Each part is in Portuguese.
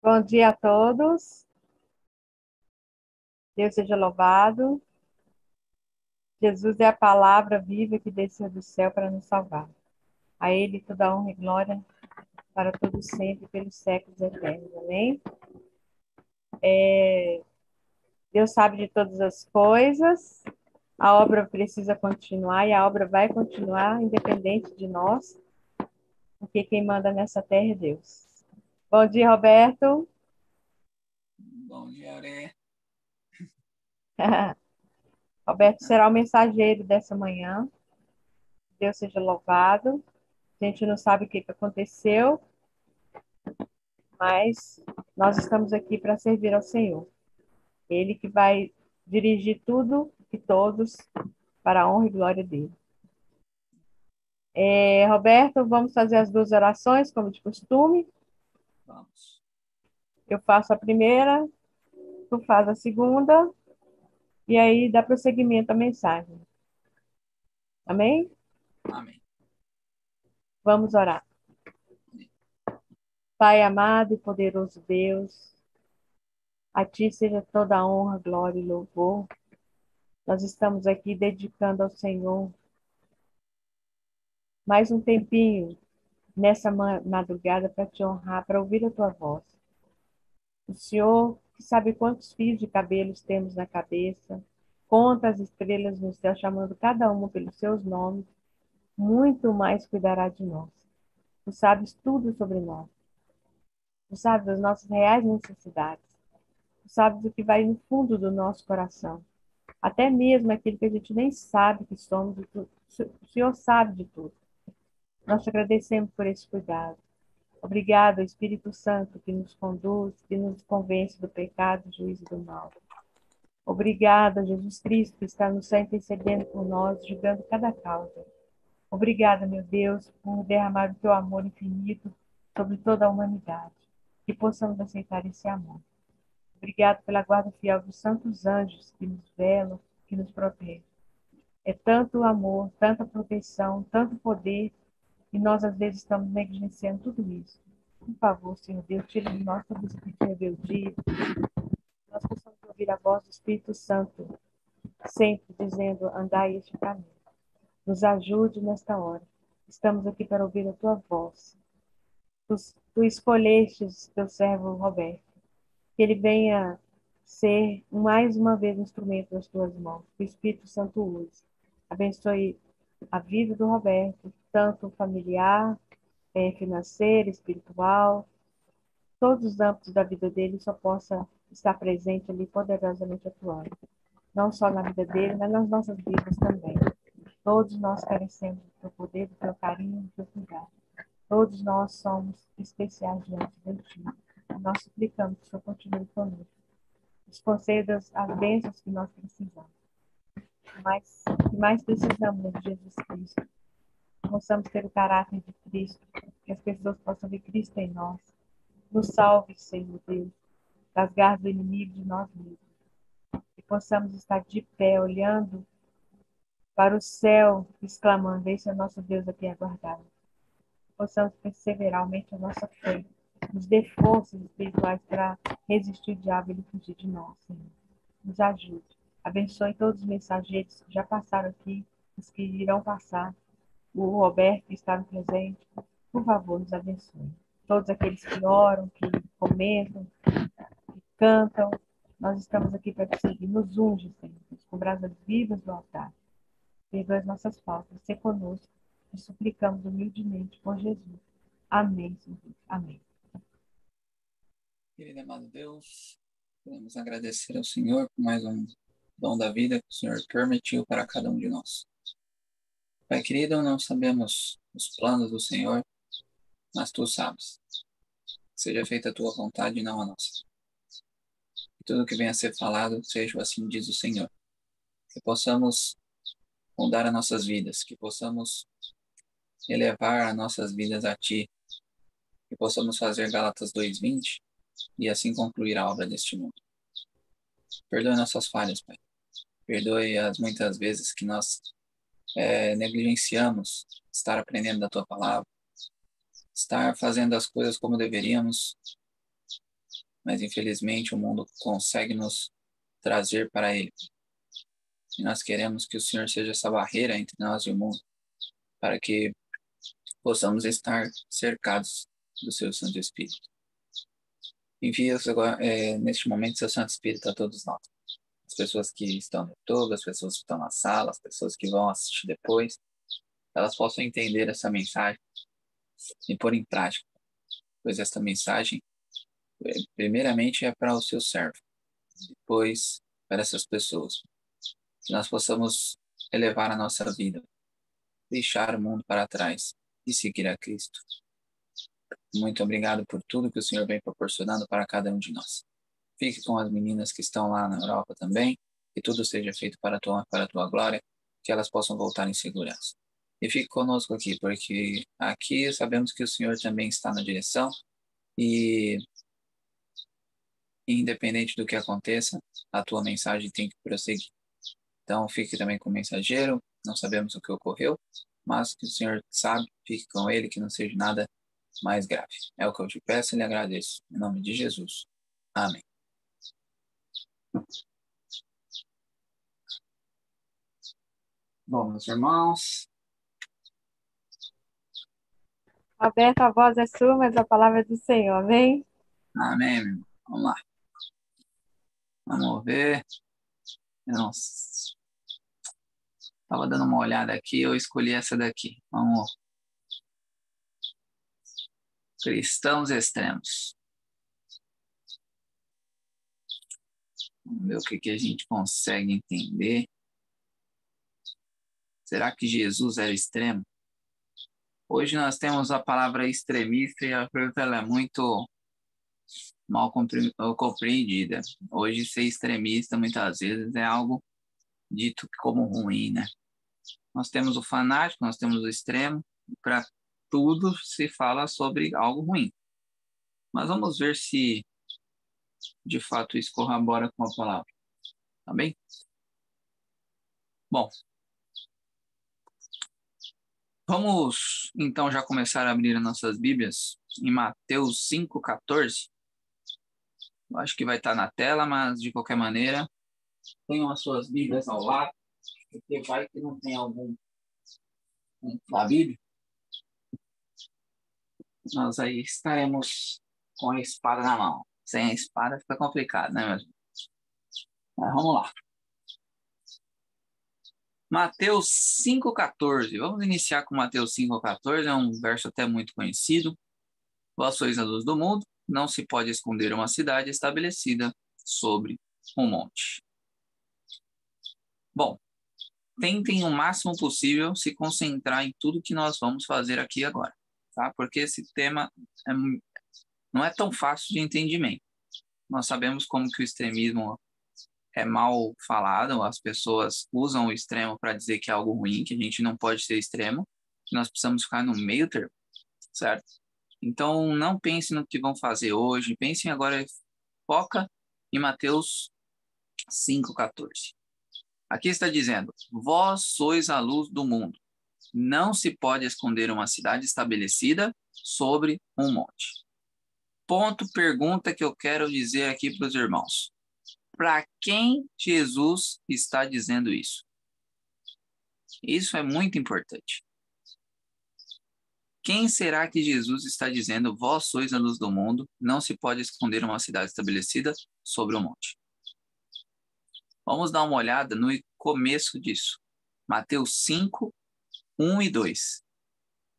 Bom dia a todos. Deus seja louvado. Jesus é a palavra viva que desceu do céu para nos salvar. A Ele toda honra e glória para todos sempre, pelos séculos eternos. Amém? Deus sabe de todas as coisas. A obra precisa continuar e a obra vai continuar independente de nós, porque quem manda nessa terra é Deus. Bom dia, Roberto. Bom dia, Auré. Roberto será o mensageiro dessa manhã. Deus seja louvado. A gente não sabe o que aconteceu, mas nós estamos aqui para servir ao Senhor. Ele que vai dirigir tudo e todos para a honra e glória dele. Roberto, vamos fazer as duas orações, como de costume. Vamos. Eu faço a primeira, tu faz a segunda, e aí dá prosseguimento à mensagem. Amém? Amém. Vamos orar. Pai amado e poderoso Deus, a ti seja toda a honra, glória e louvor. Nós estamos aqui dedicando ao Senhor mais um tempinho nessa madrugada para te honrar, para ouvir a tua voz. O Senhor, que sabe quantos fios de cabelos temos na cabeça, conta as estrelas no céu, chamando cada uma pelos seus nomes, muito mais cuidará de nós. Tu sabes tudo sobre nós. Tu sabes as nossas reais necessidades. Tu sabes o que vai no fundo do nosso coração. Até mesmo aquilo que a gente nem sabe que somos, o Senhor sabe de tudo. Nós te agradecemos por esse cuidado. Obrigado, Espírito Santo, que nos conduz, que nos convence do pecado, do juízo e do mal. Obrigada, Jesus Cristo, que está no céu intercedendo por nós, julgando cada causa. Obrigada, meu Deus, por derramar o teu amor infinito sobre toda a humanidade. Que possamos aceitar esse amor. Obrigado pela guarda fiel dos santos anjos que nos velam, que nos protegem. É tanto amor, tanta proteção, tanto poder, e nós às vezes estamos negligenciando tudo isso. Por favor, Senhor Deus, tire de nós todo esse tipo de rebeldia. Nós possamos ouvir a voz do Espírito Santo, sempre dizendo, andai este caminho. Nos ajude nesta hora. Estamos aqui para ouvir a tua voz. Tu escolheste teu servo Roberto, que ele venha ser mais uma vez um instrumento das tuas mãos. Que o Espírito Santo use. Abençoe a vida do Roberto, tanto familiar, financeira, espiritual, todos os âmbitos da vida dele só possa estar presente ali, poderosamente atuando. Não só na vida dele, mas nas nossas vidas também. Todos nós carecemos do teu poder, do teu carinho, do teu cuidado. Todos nós somos especiais diante de ti. Nós suplicamos que o Senhor continue conosco. Nos conceda as bênçãos que nós precisamos. O que mais precisamos de Jesus Cristo. Possamos ter o caráter de Cristo, que as pessoas possam ver Cristo em nós. Nos salve, Senhor Deus, das garras do inimigo de nós mesmos. Que possamos estar de pé, olhando para o céu, exclamando, esse é o nosso Deus aqui aguardado. Que possamos perseverar, aumente a nossa fé, nos dê forças espirituais para resistir o diabo e ele fugir de nós, Senhor. Nos ajude. Abençoe todos os mensageiros que já passaram aqui, os que irão passar, o Roberto que está no presente. Por favor, nos abençoe. Todos aqueles que oram, que comentam, que cantam, nós estamos aqui para te seguir. Nos unge, Senhor, com brasas vivas do altar. Perdoa as nossas faltas, se conosco, te suplicamos humildemente por Jesus. Amém, Senhor. Amém. Querido amado Deus, queremos agradecer ao Senhor por mais um dom da vida que o Senhor permitiu para cada um de nós. Pai querido, não sabemos os planos do Senhor, mas Tu sabes. Que seja feita a Tua vontade e não a nossa. Que tudo que venha a ser falado seja assim, diz o Senhor. Que possamos mudar as nossas vidas, que possamos elevar as nossas vidas a Ti, que possamos fazer Gálatas 2:20 e assim concluir a obra deste mundo. Perdoe nossas falhas, Pai. Perdoe as muitas vezes que nós negligenciamos estar aprendendo da Tua palavra, estar fazendo as coisas como deveríamos, mas infelizmente o mundo consegue nos trazer para ele. E nós queremos que o Senhor seja essa barreira entre nós e o mundo, para que possamos estar cercados do seu Santo Espírito. Envia agora, neste momento, seu Santo Espírito a todos nós. As pessoas que estão no YouTube, as pessoas que estão na sala, as pessoas que vão assistir depois, elas possam entender essa mensagem e pôr em prática, pois esta mensagem, primeiramente, é para o seu servo, depois para essas pessoas. Que nós possamos elevar a nossa vida, deixar o mundo para trás e seguir a Cristo. Muito obrigado por tudo que o Senhor vem proporcionando para cada um de nós. Fique com as meninas que estão lá na Europa também, que tudo seja feito para a tua glória, que elas possam voltar em segurança. E fique conosco aqui, porque aqui sabemos que o Senhor também está na direção e, independente do que aconteça, a tua mensagem tem que prosseguir. Então, fique também com o mensageiro, não sabemos o que ocorreu, mas que o Senhor sabe, fique com ele, que não seja nada mais grave. É o que eu te peço e lhe agradeço. Em nome de Jesus. Amém. Bom, meus irmãos. Alberto, a voz é sua, mas a palavra é do Senhor, amém? Amém, meu irmão. Vamos lá. Vamos ver. Eu não estava dando uma olhada aqui, eu escolhi essa daqui. Vamos. Cristãos extremos. Vamos ver o que a gente consegue entender. Será que Jesus era extremo? Hoje nós temos a palavra extremista e a pergunta ela é muito mal compreendida. Hoje ser extremista muitas vezes é algo dito como ruim, né? Nós temos o fanático, nós temos o extremo, para tudo se fala sobre algo ruim. Mas vamos ver se de fato isso corrobora com a palavra. Tá bem? Bom, vamos então já começar a abrir as nossas Bíblias em Mateus 5,14. Eu acho que vai estar na tela, mas de qualquer maneira, tenham as suas Bíblias ao lado, porque vai que não tem algum da Bíblia. Nós aí estaremos com a espada na mão. Sem a espada fica complicado, né, meus? Mas vamos lá. Mateus 5,14. Vamos iniciar com Mateus 5,14. É um verso até muito conhecido. Vós sois a luz do mundo. Não se pode esconder uma cidade estabelecida sobre um monte. Bom, tentem o máximo possível se concentrar em tudo que nós vamos fazer aqui agora, tá? Porque esse tema não é tão fácil de entendimento. Nós sabemos como que o extremismo é mal falado, as pessoas usam o extremo para dizer que é algo ruim, que a gente não pode ser extremo, que nós precisamos ficar no meio termo, certo? Então, não pense no que vão fazer hoje, pensem agora, foca em Mateus 5,14. Aqui está dizendo, vós sois a luz do mundo. Não se pode esconder uma cidade estabelecida sobre um monte. Ponto, pergunta que eu quero dizer aqui para os irmãos. Para quem Jesus está dizendo isso? Isso é muito importante. Quem será que Jesus está dizendo, vós sois a luz do mundo, não se pode esconder uma cidade estabelecida sobre um monte? Vamos dar uma olhada no começo disso. Mateus 5, 1 e 2.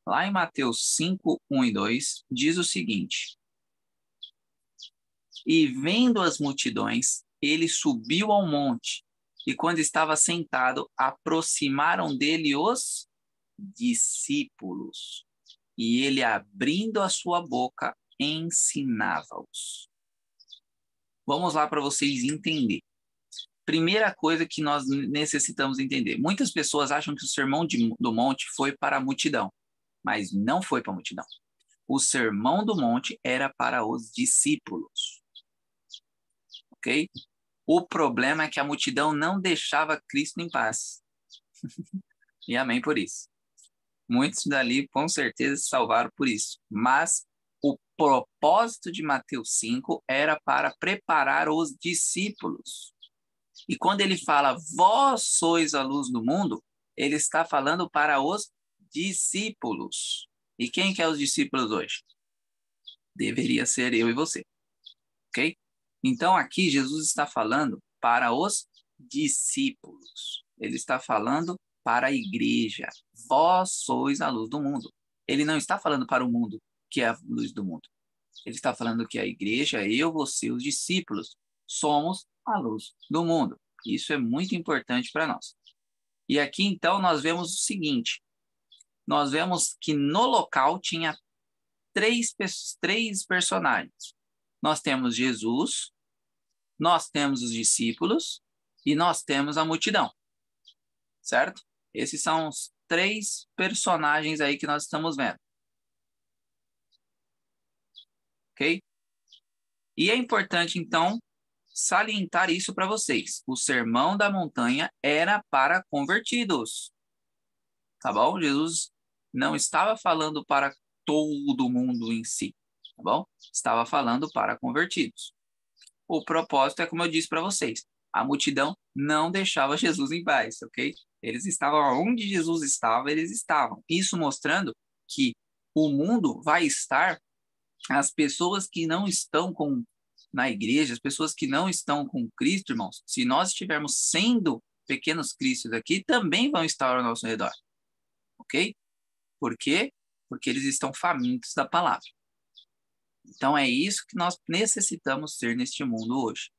Lá em Mateus 5, 1 e 2, diz o seguinte. E vendo as multidões, ele subiu ao monte, e quando estava sentado, aproximaram dele os discípulos. E ele, abrindo a sua boca, ensinava-os. Vamos lá para vocês entenderem. Primeira coisa que nós necessitamos entender. Muitas pessoas acham que o Sermão do Monte foi para a multidão, mas não foi para a multidão. O Sermão do Monte era para os discípulos. Ok? O problema é que a multidão não deixava Cristo em paz. E amém por isso. Muitos dali, com certeza, se salvaram por isso. Mas O propósito de Mateus 5 era para preparar os discípulos. E quando ele fala, vós sois a luz do mundo, ele está falando para os discípulos. E quem que é os discípulos hoje? Deveria ser eu e você. Ok? Então aqui Jesus está falando para os discípulos. Ele está falando para a igreja. Vós sois a luz do mundo. Ele não está falando para o mundo, que é a luz do mundo. Ele está falando que a igreja, eu, você, os discípulos, somos a luz do mundo. Isso é muito importante para nós. E aqui, então, nós vemos o seguinte. Nós vemos que no local tinha três personagens. Nós temos Jesus, nós temos os discípulos e nós temos a multidão. Certo? Esses são os três personagens aí que nós estamos vendo. Ok? E é importante, então, salientar isso para vocês. O Sermão da Montanha era para convertidos. Tá bom? Jesus não estava falando para todo mundo em si. Tá bom? Estava falando para convertidos. O propósito é como eu disse para vocês. A multidão não deixava Jesus em paz, ok? Eles estavam onde Jesus estava, eles estavam. Isso mostrando que o mundo vai estar, as pessoas que não estão na igreja, as pessoas que não estão com Cristo, irmãos, se nós estivermos sendo pequenos cristos aqui, também vão estar ao nosso redor, ok? Por quê? Porque eles estão famintos da palavra. Então é isso que nós necessitamos ser neste mundo hoje.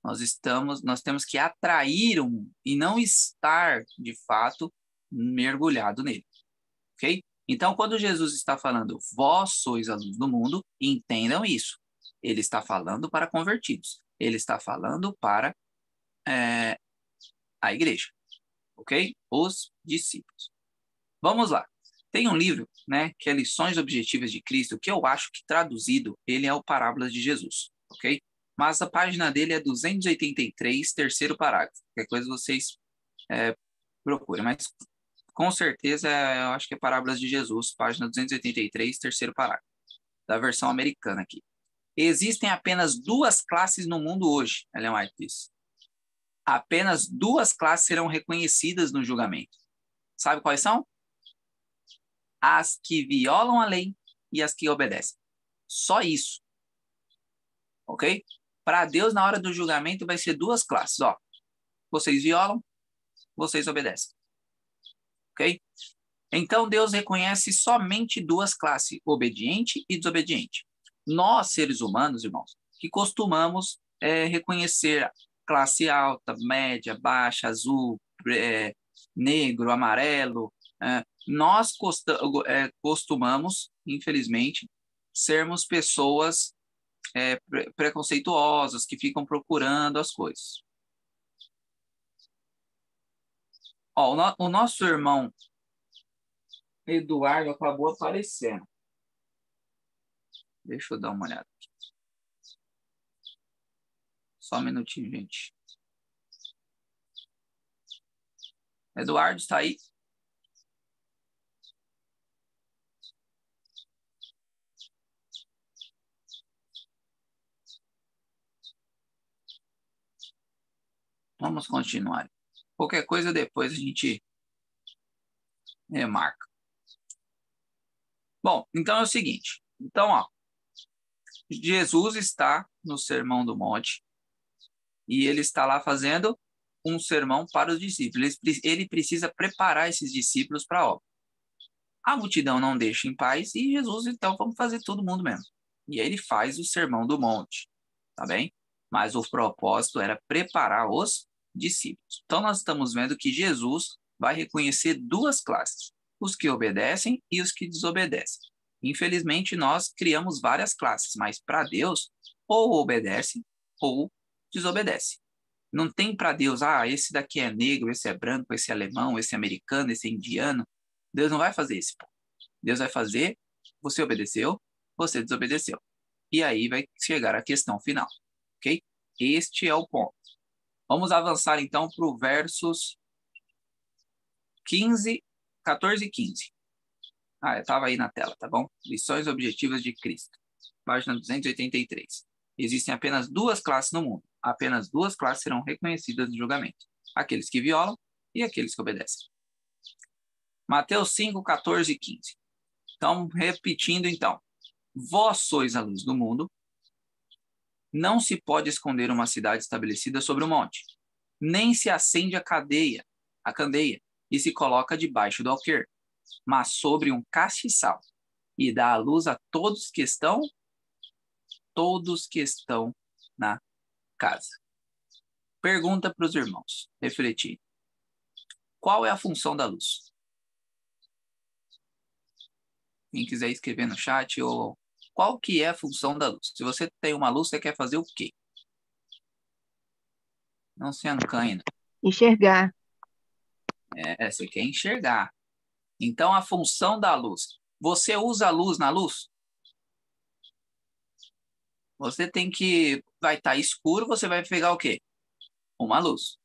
Nós temos que atrair o mundo e não estar, de fato, mergulhado nele, ok? Então, quando Jesus está falando, vós sois a luz do mundo, entendam isso. Ele está falando para convertidos. Ele está falando para a igreja, ok? Os discípulos. Vamos lá. Tem um livro, né, que é Lições Objetivas de Cristo, que eu acho que traduzido, ele é o Parábolas de Jesus, ok? Mas a página dele é 283, terceiro parágrafo. Qualquer coisa vocês procurem, mas com certeza eu acho que é Parábolas de Jesus, página 283, terceiro parágrafo, da versão americana aqui. Existem apenas duas classes no mundo hoje, Ellen White diz. Apenas duas classes serão reconhecidas no julgamento. Sabe quais são? As que violam a lei e as que obedecem. Só isso. Ok? Para Deus, na hora do julgamento, vai ser duas classes. Ó, vocês violam, vocês obedecem. Ok? Então, Deus reconhece somente duas classes, obediente e desobediente. Nós, seres humanos, irmãos, que costumamos reconhecer classe alta, média, baixa, azul, negro, amarelo, nós costumamos, infelizmente, sermos pessoas preconceituosas, que ficam procurando as coisas. Ó, o nosso irmão Eduardo acabou aparecendo. Deixa eu dar uma olhada aqui. Só um minutinho, gente. Eduardo, está aí? Vamos continuar. Qualquer coisa depois a gente remarca. Bom, então é o seguinte. Então, ó, Jesus está no Sermão do Monte e ele está lá fazendo um sermão para os discípulos. Ele precisa preparar esses discípulos para a obra. A multidão não deixa em paz e Jesus, então, vamos fazer todo mundo mesmo. E aí ele faz o Sermão do Monte, tá bem? Mas o propósito era preparar os discípulos. Então, nós estamos vendo que Jesus vai reconhecer duas classes, os que obedecem e os que desobedecem. Infelizmente, nós criamos várias classes, mas para Deus, ou obedece ou desobedece. Não tem para Deus, esse daqui é negro, esse é branco, esse é alemão, esse é americano, esse é indiano. Deus não vai fazer isso. Deus vai fazer, você obedeceu, você desobedeceu. E aí vai chegar a questão final, ok? Este é o ponto. Vamos avançar então para o versos 14 e 15. Estava aí na tela, tá bom? Lições objetivas de Cristo. Página 283. Existem apenas duas classes no mundo. Apenas duas classes serão reconhecidas no julgamento. Aqueles que violam e aqueles que obedecem. Mateus 5, 14 e 15. Então, repetindo então. Vós sois a luz do mundo. Não se pode esconder uma cidade estabelecida sobre o monte. Nem se acende a candeia, e se coloca debaixo do alqueire, mas sobre um castiçal, e dá a luz a todos que estão na casa. Pergunta para os irmãos, refletir. Qual é a função da luz? Quem quiser escrever no chat, ou qual que é a função da luz? Se você tem uma luz, você quer fazer o quê? Não se acanhe. Enxergar. Você quer enxergar. Então, a função da luz. Você usa a luz na luz? Você tem que... Vai estar escuro, você vai pegar o quê? Uma luz.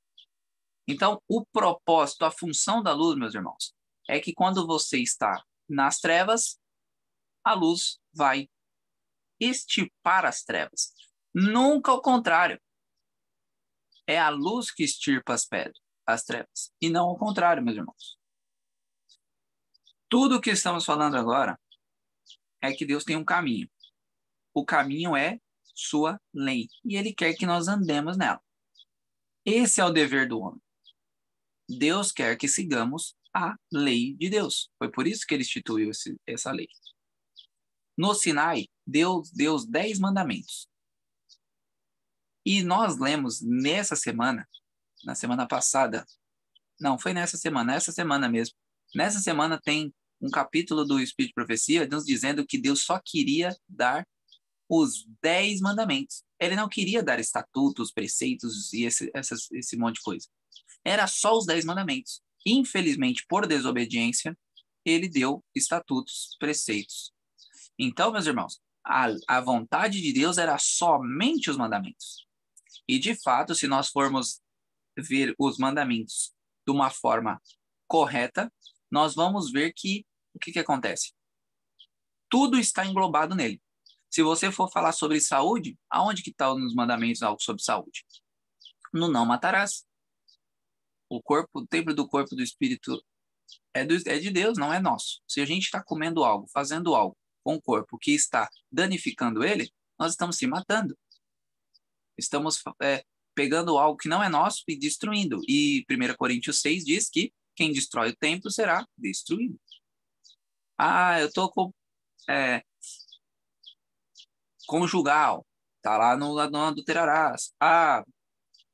Então, o propósito, a função da luz, meus irmãos, é que quando você está nas trevas, a luz vai extirpar as trevas. Nunca o contrário. É a luz que extirpa as trevas, e não o contrário, meus irmãos. Tudo o que estamos falando agora é que Deus tem um caminho. O caminho é sua lei, e Ele quer que nós andemos nela. Esse é o dever do homem. Deus quer que sigamos a lei de Deus. Foi por isso que Ele instituiu essa lei. No Sinai, Deus deu os 10 mandamentos. E nós lemos nessa semana, na semana passada, não, foi nessa semana mesmo. Nessa semana tem um capítulo do Espírito de Profecia nos dizendo que Deus só queria dar os 10 mandamentos. Ele não queria dar estatutos, preceitos e esse monte de coisa. Era só os 10 mandamentos. Infelizmente, por desobediência, ele deu estatutos, preceitos. Então, meus irmãos, a vontade de Deus era somente os mandamentos. E, de fato, se nós formos ver os mandamentos de uma forma correta, nós vamos ver que o que acontece? Tudo está englobado nele. Se você for falar sobre saúde, aonde que está nos mandamentos algo sobre saúde? No não matarás. O templo do corpo do Espírito é de Deus, não é nosso. Se a gente está comendo algo, fazendo algo com o corpo que está danificando ele, nós estamos se matando. Estamos pegando algo que não é nosso e destruindo. E 1 Coríntios 6 diz que quem destrói o templo será destruído. Eu estou com... conjugal. Está lá no adulterarás.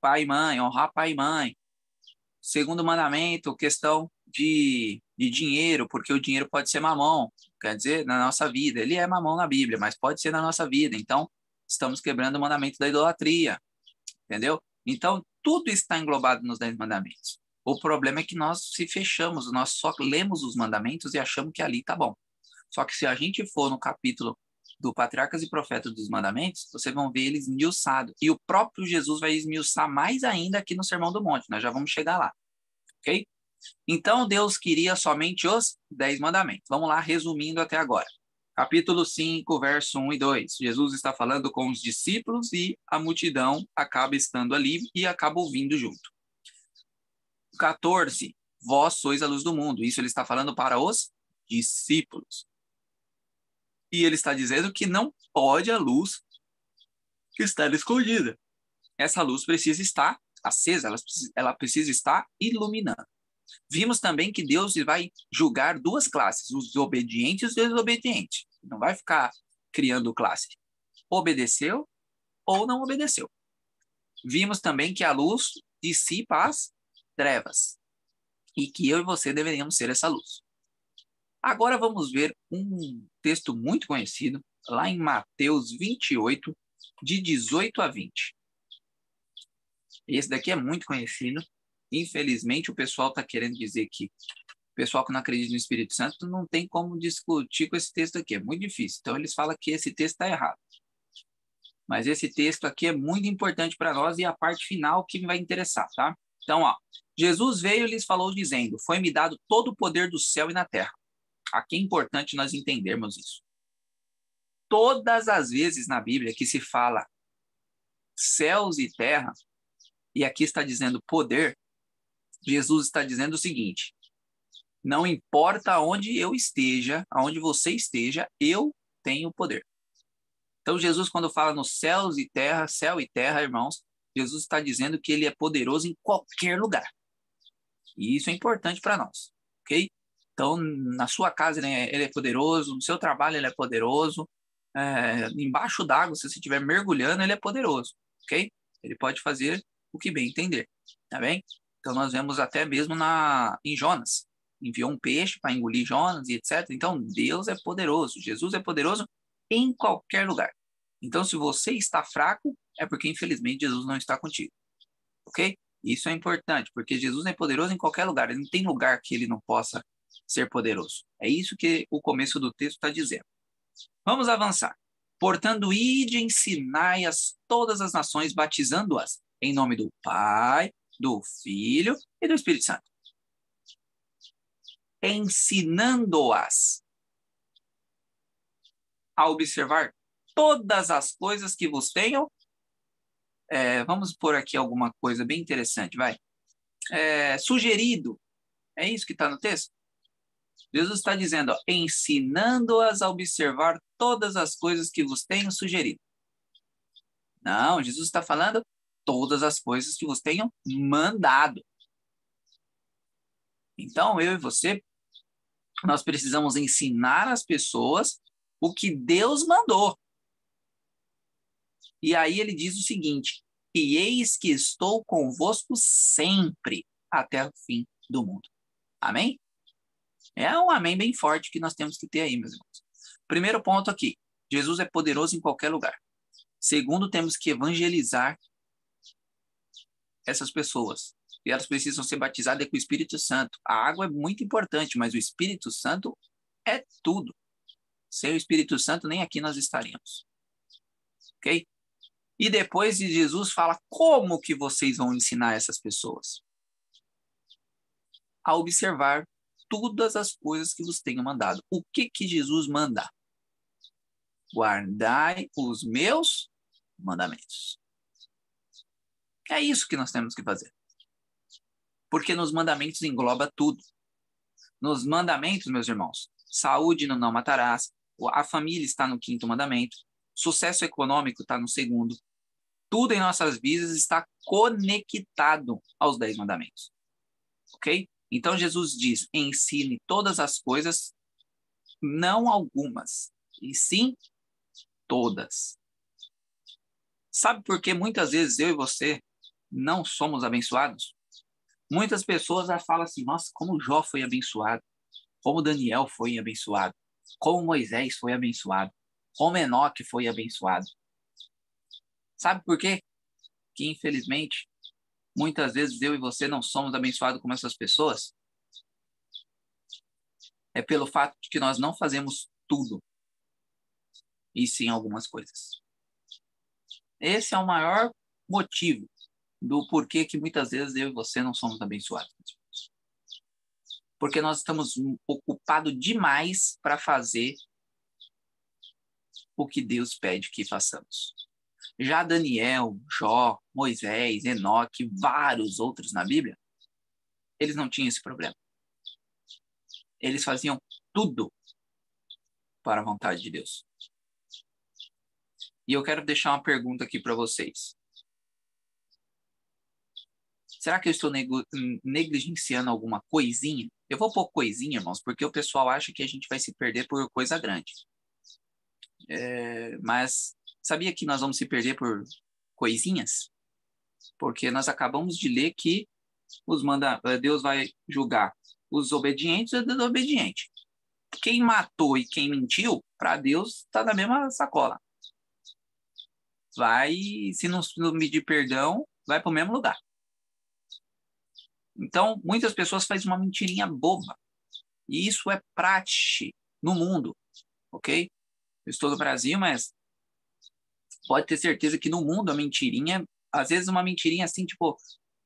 Pai e mãe, honrar pai e mãe. Segundo mandamento, questão de dinheiro, porque o dinheiro pode ser mamão. Quer dizer, na nossa vida. Ele é mamão na Bíblia, mas pode ser na nossa vida. Então, estamos quebrando o mandamento da idolatria. Entendeu? Então, tudo está englobado nos 10 mandamentos. O problema é que nós se fechamos, nós só lemos os mandamentos e achamos que ali está bom. Só que se a gente for no capítulo do Patriarcas e Profetas dos Mandamentos, vocês vão ver eles esmiuçados. E o próprio Jesus vai esmiuçar mais ainda aqui no Sermão do Monte. Nós já vamos chegar lá. Ok? Então, Deus queria somente os 10 mandamentos. Vamos lá, resumindo até agora. Capítulo 5, verso 1 e 2. Jesus está falando com os discípulos e a multidão acaba estando ali e acaba ouvindo junto. 14. Vós sois a luz do mundo. Isso ele está falando para os discípulos. E ele está dizendo que não pode a luz que está escondida. Essa luz precisa estar acesa, ela precisa estar iluminando. Vimos também que Deus vai julgar duas classes, os obedientes e os desobedientes. Não vai ficar criando classe. Obedeceu ou não obedeceu. Vimos também que a luz dissipa as trevas e que eu e você deveríamos ser essa luz. Agora vamos ver um texto muito conhecido, lá em Mateus 28, de 18 a 20. Esse daqui é muito conhecido. Infelizmente, o pessoal está querendo dizer que o pessoal que não acredita no Espírito Santo não tem como discutir com esse texto aqui. É muito difícil. Então, eles falam que esse texto está errado. Mas esse texto aqui é muito importante para nós e a parte final que me vai interessar, tá? Então, Jesus veio e lhes falou dizendo, foi-me dado todo o poder do céu e na terra. Aqui é importante nós entendermos isso. Todas as vezes na Bíblia que se fala céus e terra, e aqui está dizendo poder, Jesus está dizendo o seguinte: não importa onde eu esteja, aonde você esteja, eu tenho poder. Então Jesus, quando fala nos céus e terra, céu e terra, irmãos, Jesus está dizendo que ele é poderoso em qualquer lugar. E isso é importante para nós, ok? Então, na sua casa ele é poderoso, no seu trabalho ele é poderoso, embaixo d'água, se você estiver mergulhando, ele é poderoso, ok? Ele pode fazer o que bem entender, tá bem? Então, nós vemos até mesmo em Jonas. Enviou um peixe para engolir Jonas e etc. Então, Deus é poderoso, Jesus é poderoso em qualquer lugar. Então, se você está fraco, é porque, infelizmente, Jesus não está contigo, ok? Isso é importante, porque Jesus é poderoso em qualquer lugar. Ele não tem lugar que ele não possa ser poderoso. É isso que o começo do texto está dizendo. Vamos avançar. Portanto, ide e ensinai a todas as nações, batizando-as em nome do Pai, do Filho e do Espírito Santo. Ensinando-as a observar todas as coisas que vos tenho. Vamos pôr aqui alguma coisa bem interessante, vai. Sugerido. É isso que está no texto? Jesus está dizendo, ensinando-as a observar todas as coisas que vos tenho sugerido. Não, Jesus está falando todas as coisas que vos tenho mandado. Então, eu e você, nós precisamos ensinar as pessoas o que Deus mandou. E aí ele diz o seguinte, e eis que estou convosco sempre, até o fim do mundo. Amém? É um amém bem forte que nós temos que ter aí, meus irmãos. Primeiro ponto aqui, Jesus é poderoso em qualquer lugar. Segundo, temos que evangelizar essas pessoas. E elas precisam ser batizadas com o Espírito Santo. A água é muito importante, mas o Espírito Santo é tudo. Sem o Espírito Santo, nem aqui nós estaríamos. Ok? E depois Jesus fala como que vocês vão ensinar essas pessoas? A observar todas as coisas que vos tenho mandado. O que Jesus manda? Guardai os meus mandamentos. É isso que nós temos que fazer. Porque nos mandamentos engloba tudo. Nos mandamentos, meus irmãos, saúde não matarás, a família está no 5º mandamento, sucesso econômico está no 2º, tudo em nossas vidas está conectado aos 10 mandamentos. Ok? Então Jesus diz, ensine todas as coisas, não algumas, e sim todas. Sabe por que muitas vezes eu e você não somos abençoados? Muitas pessoas já falam assim, nossa, como Jó foi abençoado, como Daniel foi abençoado, como Moisés foi abençoado, como Enoque foi abençoado. Sabe por quê? Que infelizmente, muitas vezes eu e você não somos abençoados como essas pessoas. É pelo fato de que nós não fazemos tudo, e sim algumas coisas. Esse é o maior motivo do porquê que muitas vezes eu e você não somos abençoados. Porque nós estamos ocupados demais para fazer o que Deus pede que façamos. Já Daniel, Jó, Moisés, Enoque, vários outros na Bíblia, eles não tinham esse problema. Eles faziam tudo para a vontade de Deus. E eu quero deixar uma pergunta aqui para vocês. Será que eu estou negligenciando alguma coisinha? Eu vou pôr coisinha, irmãos, porque o pessoal acha que a gente vai se perder por coisa grande. Mas sabia que nós vamos se perder por coisinhas? Porque nós acabamos de ler que Deus vai julgar os obedientes e os desobedientes. Quem matou e quem mentiu, para Deus, está na mesma sacola. Se não medir perdão, vai para o mesmo lugar. Então, muitas pessoas fazem uma mentirinha boba. E isso é prática no mundo, ok? Eu estou no Brasil, mas pode ter certeza que no mundo a mentirinha, às vezes uma mentirinha assim, tipo,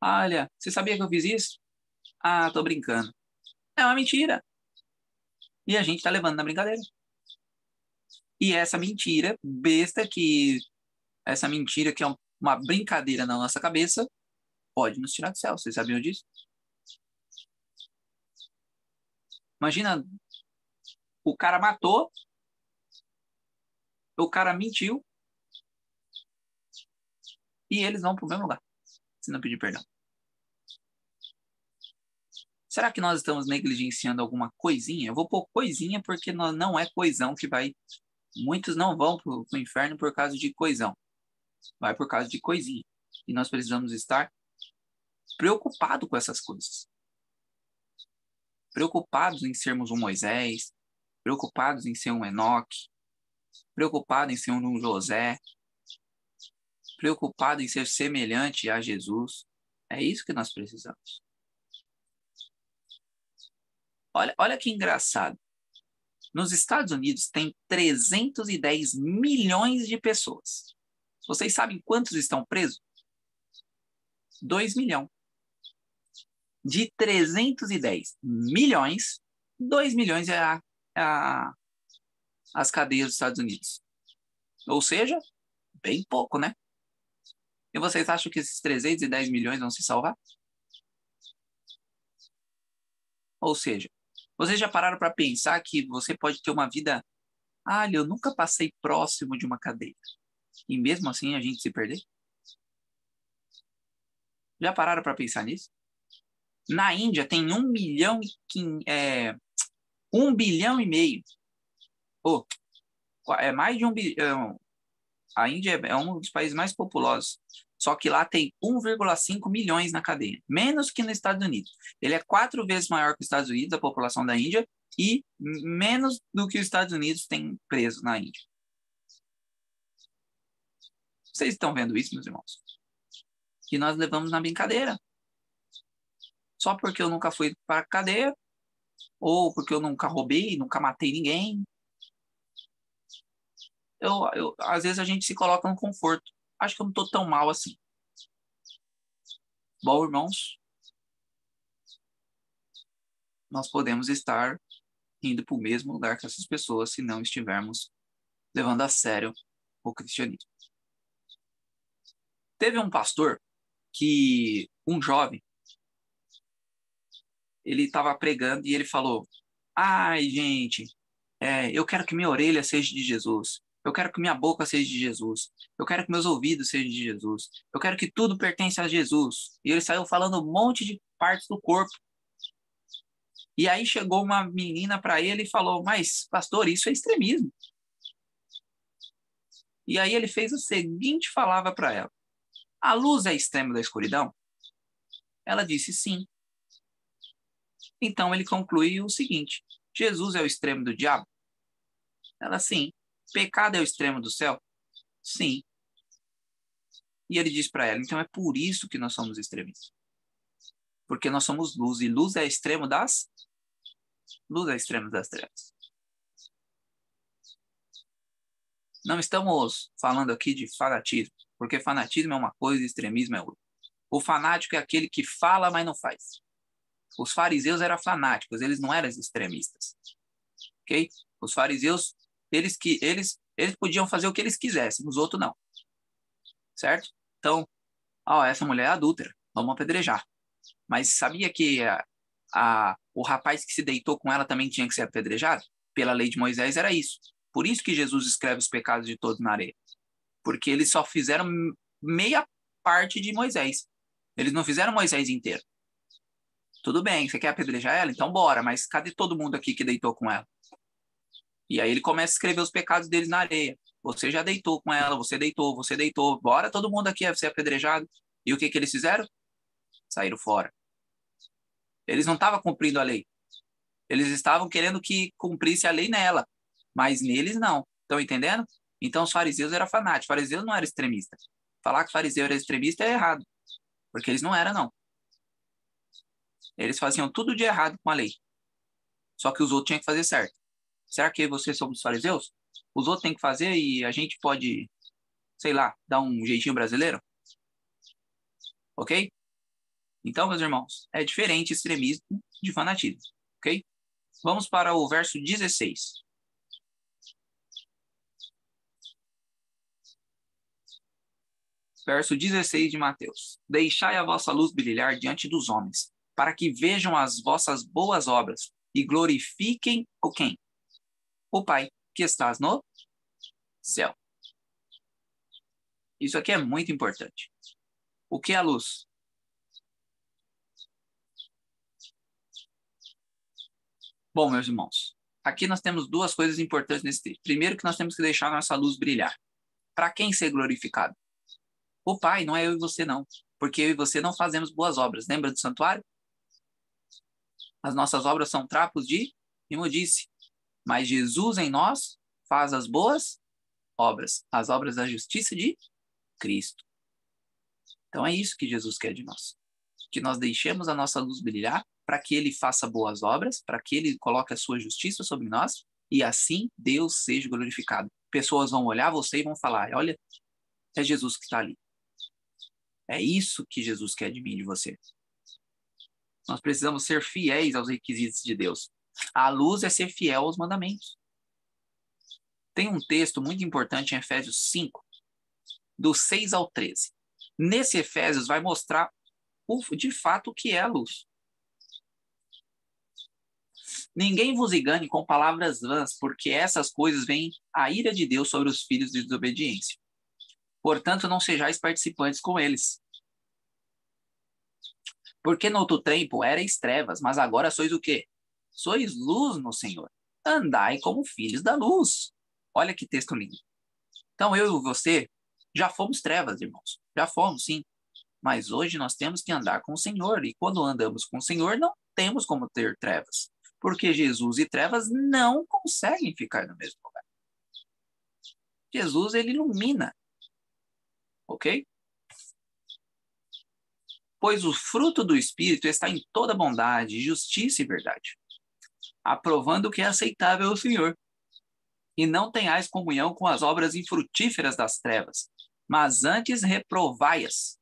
olha, você sabia que eu fiz isso? Ah, tô brincando. É uma mentira. E a gente está levando na brincadeira. E essa mentira besta, essa mentira que é uma brincadeira na nossa cabeça, pode nos tirar do céu. Vocês sabiam disso? Imagina, o cara matou, o cara mentiu, e eles vão para o mesmo lugar, se não pedir perdão. Será que nós estamos negligenciando alguma coisinha? Eu vou pôr coisinha porque não é coisão que vai... Muitos não vão para o inferno por causa de coisão. Vai por causa de coisinha. E nós precisamos estar preocupados com essas coisas. Preocupados em sermos um Moisés, preocupados em ser um Enoque, preocupados em ser um José, preocupados em ser semelhante a Jesus. É isso que nós precisamos. Olha que engraçado. Nos Estados Unidos tem 310 milhões de pessoas. Vocês sabem quantos estão presos? 2 milhões. De 310 milhões, 2 milhões é as cadeias dos Estados Unidos. Ou seja, bem pouco, né? E vocês acham que esses 310 milhões vão se salvar? Ou seja, vocês já pararam para pensar que você pode ter uma vida... Ah, eu nunca passei próximo de uma cadeia. E mesmo assim a gente se perder? Já pararam para pensar nisso? Na Índia tem 1 bilhão e meio. Oh, é mais de 1 bilhão. A Índia é um dos países mais populosos. Só que lá tem 1,5 milhões na cadeia. Menos que nos Estados Unidos. Ele é 4 vezes maior que os Estados Unidos, a população da Índia, e menos do que os Estados Unidos tem preso na Índia. Vocês estão vendo isso, meus irmãos? Que nós levamos na brincadeira. Só porque eu nunca fui para a cadeia, ou porque eu nunca roubei, nunca matei ninguém. Às vezes a gente se coloca no conforto. Acho que eu não estou tão mal assim. Bom, irmãos, nós podemos estar indo para o mesmo lugar que essas pessoas se não estivermos levando a sério o cristianismo. Teve um pastor um jovem, ele estava pregando e ele falou: ai, gente, eu quero que minha orelha seja de Jesus. Eu quero que minha boca seja de Jesus. Eu quero que meus ouvidos sejam de Jesus. Eu quero que tudo pertence a Jesus. E ele saiu falando um monte de partes do corpo. E aí chegou uma menina para ele e falou: mas, pastor, isso é extremismo. E aí ele fez o seguinte palavra para ela: a luz é extremo da escuridão? Ela disse sim. Então ele conclui o seguinte: Jesus é o extremo do diabo? Ela, sim. Pecado é o extremo do céu? Sim. E ele diz para ela: então é por isso que nós somos extremistas. Porque nós somos luz, e luz é extremo das trevas. Não estamos falando aqui de fanatismo, porque fanatismo é uma coisa e extremismo é outra. O fanático é aquele que fala, mas não faz. Os fariseus eram fanáticos, eles não eram extremistas. Ok? Os fariseus, eles podiam fazer o que eles quisessem, os outros não. Certo? Então, essa mulher é adúltera, vamos apedrejar. Mas sabia que o rapaz que se deitou com ela também tinha que ser apedrejado? Pela lei de Moisés era isso. Por isso que Jesus escreve os pecados de todos na areia. Porque eles só fizeram meia parte de Moisés. Eles não fizeram Moisés inteiro. Tudo bem, você quer apedrejar ela? Então bora, mas cadê todo mundo aqui que deitou com ela? E aí ele começa a escrever os pecados deles na areia. Você já deitou com ela, você deitou. Bora todo mundo aqui ser apedrejado. E o que eles fizeram? Saíram fora. Eles não estavam cumprindo a lei. Eles estavam querendo que cumprisse a lei nela. Mas neles não. Estão entendendo? Então os fariseus eram fanáticos. Os fariseus não eram extremistas. Falar que o fariseu era extremista é errado. Porque eles não eram, não. Eles faziam tudo de errado com a lei. Só que os outros tinham que fazer certo. Será que vocês somos os fariseus? Os outros têm que fazer e a gente pode, sei lá, dar um jeitinho brasileiro? Ok? Então, meus irmãos, é diferente extremismo de fanatismo. Ok? Vamos para o verso 16. Verso 16 de Mateus. Deixai a vossa luz brilhar diante dos homens, para que vejam as vossas boas obras e glorifiquem o quem? O Pai, que estás no céu. Isso aqui é muito importante. O que é a luz? Bom, meus irmãos, aqui nós temos duas coisas importantes nesse texto. Primeiro, que nós temos que deixar a nossa luz brilhar. Para quem ser glorificado? O Pai, não é eu e você, não. Porque eu e você não fazemos boas obras. Lembra do santuário? As nossas obras são trapos de imundície. Mas Jesus em nós faz as boas obras. As obras da justiça de Cristo. Então é isso que Jesus quer de nós. Que nós deixemos a nossa luz brilhar para que Ele faça boas obras, para que Ele coloque a sua justiça sobre nós e assim Deus seja glorificado. Pessoas vão olhar você e vão falar, olha, é Jesus que está ali. É isso que Jesus quer de mim e de você. Nós precisamos ser fiéis aos requisitos de Deus. A luz é ser fiel aos mandamentos. Tem um texto muito importante em Efésios 5, do 6 ao 13. Nesse Efésios vai mostrar de fato o que é a luz. Ninguém vos engane com palavras vãs, porque essas coisas vêm a ira de Deus sobre os filhos de desobediência. Portanto, não sejais participantes com eles. Porque no outro tempo erais trevas, mas agora sois o quê? Sois luz no Senhor. Andai como filhos da luz. Olha que texto lindo. Então, eu e você já fomos trevas, irmãos. Já fomos, sim. Mas hoje nós temos que andar com o Senhor. E quando andamos com o Senhor, não temos como ter trevas. Porque Jesus e trevas não conseguem ficar no mesmo lugar. Jesus, ele ilumina. Ok? Pois o fruto do Espírito está em toda bondade, justiça e verdade, aprovando o que é aceitável ao Senhor. E não tenhais comunhão com as obras infrutíferas das trevas, mas antes reprovai-as.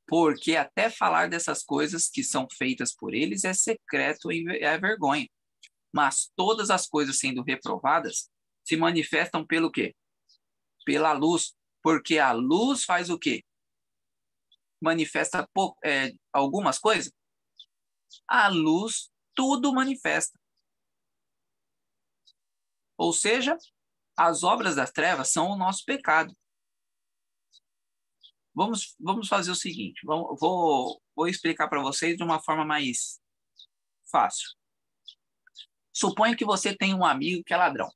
Porque até falar dessas coisas que são feitas por eles é secreto e é vergonha. Mas todas as coisas sendo reprovadas se manifestam pelo quê? Pela luz. Porque a luz faz o quê? Manifesta algumas coisas? A luz tudo manifesta. Ou seja, as obras das trevas são o nosso pecado. Vamos fazer o seguinte, vou explicar para vocês de uma forma mais fácil. Suponha que você tem um amigo que é ladrão.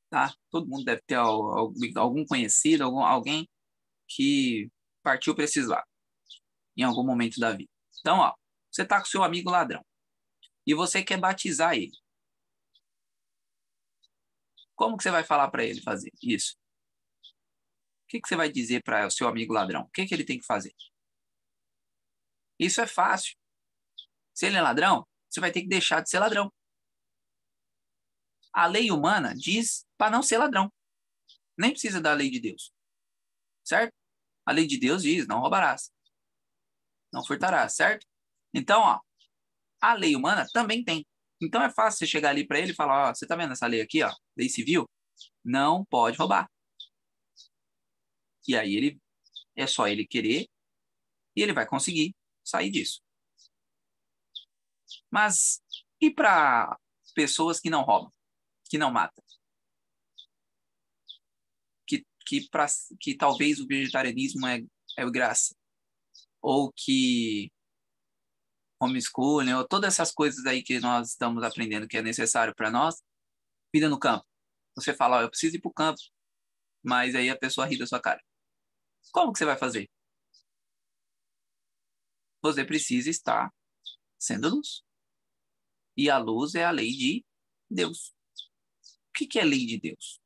Tá? Todo mundo deve ter algum conhecido, alguém que partiu para esses lados em algum momento da vida. Então, ó, você está com seu amigo ladrão e você quer batizar ele. Como que você vai falar para ele fazer isso? O que você vai dizer para o seu amigo ladrão? O que ele tem que fazer? Isso é fácil. Se ele é ladrão, você vai ter que deixar de ser ladrão. A lei humana diz para não ser ladrão. Nem precisa da lei de Deus. Certo? A lei de Deus diz, não roubarás. Não furtarás, certo? Então, ó, a lei humana também tem. Então é fácil você chegar ali para ele e falar, ó, você tá vendo essa lei aqui, ó, lei civil? Não pode roubar. E aí é só ele querer e ele vai conseguir sair disso. Mas e para pessoas que não roubam, que não matam? Que talvez o vegetarianismo é graça. Ou que homeschooling, ou todas essas coisas aí que nós estamos aprendendo que é necessário para nós, vida no campo. Você fala, ó, eu preciso ir para o campo, mas aí a pessoa ri da sua cara. Como que você vai fazer? Você precisa estar sendo luz. E a luz é a lei de Deus. O que é a lei de Deus?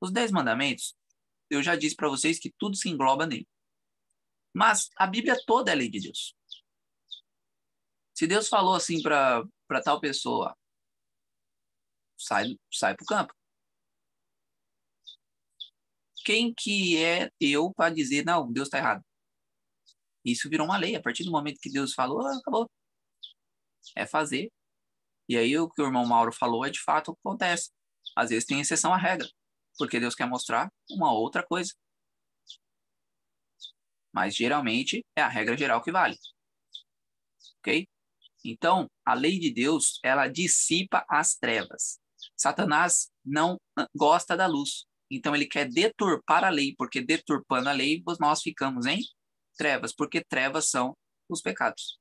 Os 10 mandamentos, eu já disse para vocês que tudo se engloba nele. Mas a Bíblia toda é a lei de Deus. Se Deus falou assim para tal pessoa, sai para o campo. Quem que é eu para dizer, não, Deus está errado? Isso virou uma lei. A partir do momento que Deus falou, acabou. é fazer. E aí o que o irmão Mauro falou é de fato o que acontece. Às vezes tem exceção à regra, porque Deus quer mostrar uma outra coisa. Mas geralmente é a regra geral que vale. Ok? Então, a lei de Deus, ela dissipa as trevas. Satanás não gosta da luz. Então, ele quer deturpar a lei, porque deturpando a lei, nós ficamos em trevas, porque trevas são os pecados.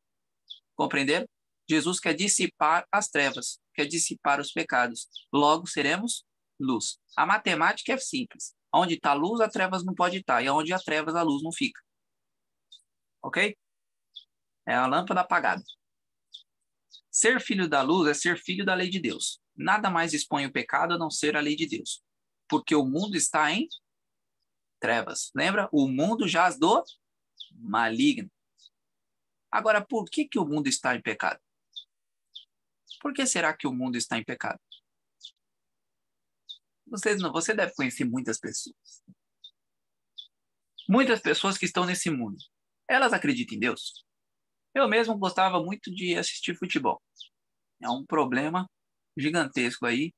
Compreenderam? Jesus quer dissipar as trevas, quer dissipar os pecados. Logo, seremos luz. A matemática é simples. Onde está a luz, a trevas não pode estar. E onde há trevas, a luz não fica. Ok? É a lâmpada apagada. Ser filho da luz é ser filho da lei de Deus. Nada mais expõe o pecado a não ser a lei de Deus. Porque o mundo está em trevas. Lembra? O mundo jaz do maligno. Agora, por que o mundo está em pecado? Por que será que o mundo está em pecado? Você deve conhecer muitas pessoas. Muitas pessoas que estão nesse mundo. Elas acreditam em Deus? Eu mesmo gostava muito de assistir futebol. É um problema gigantesco aí.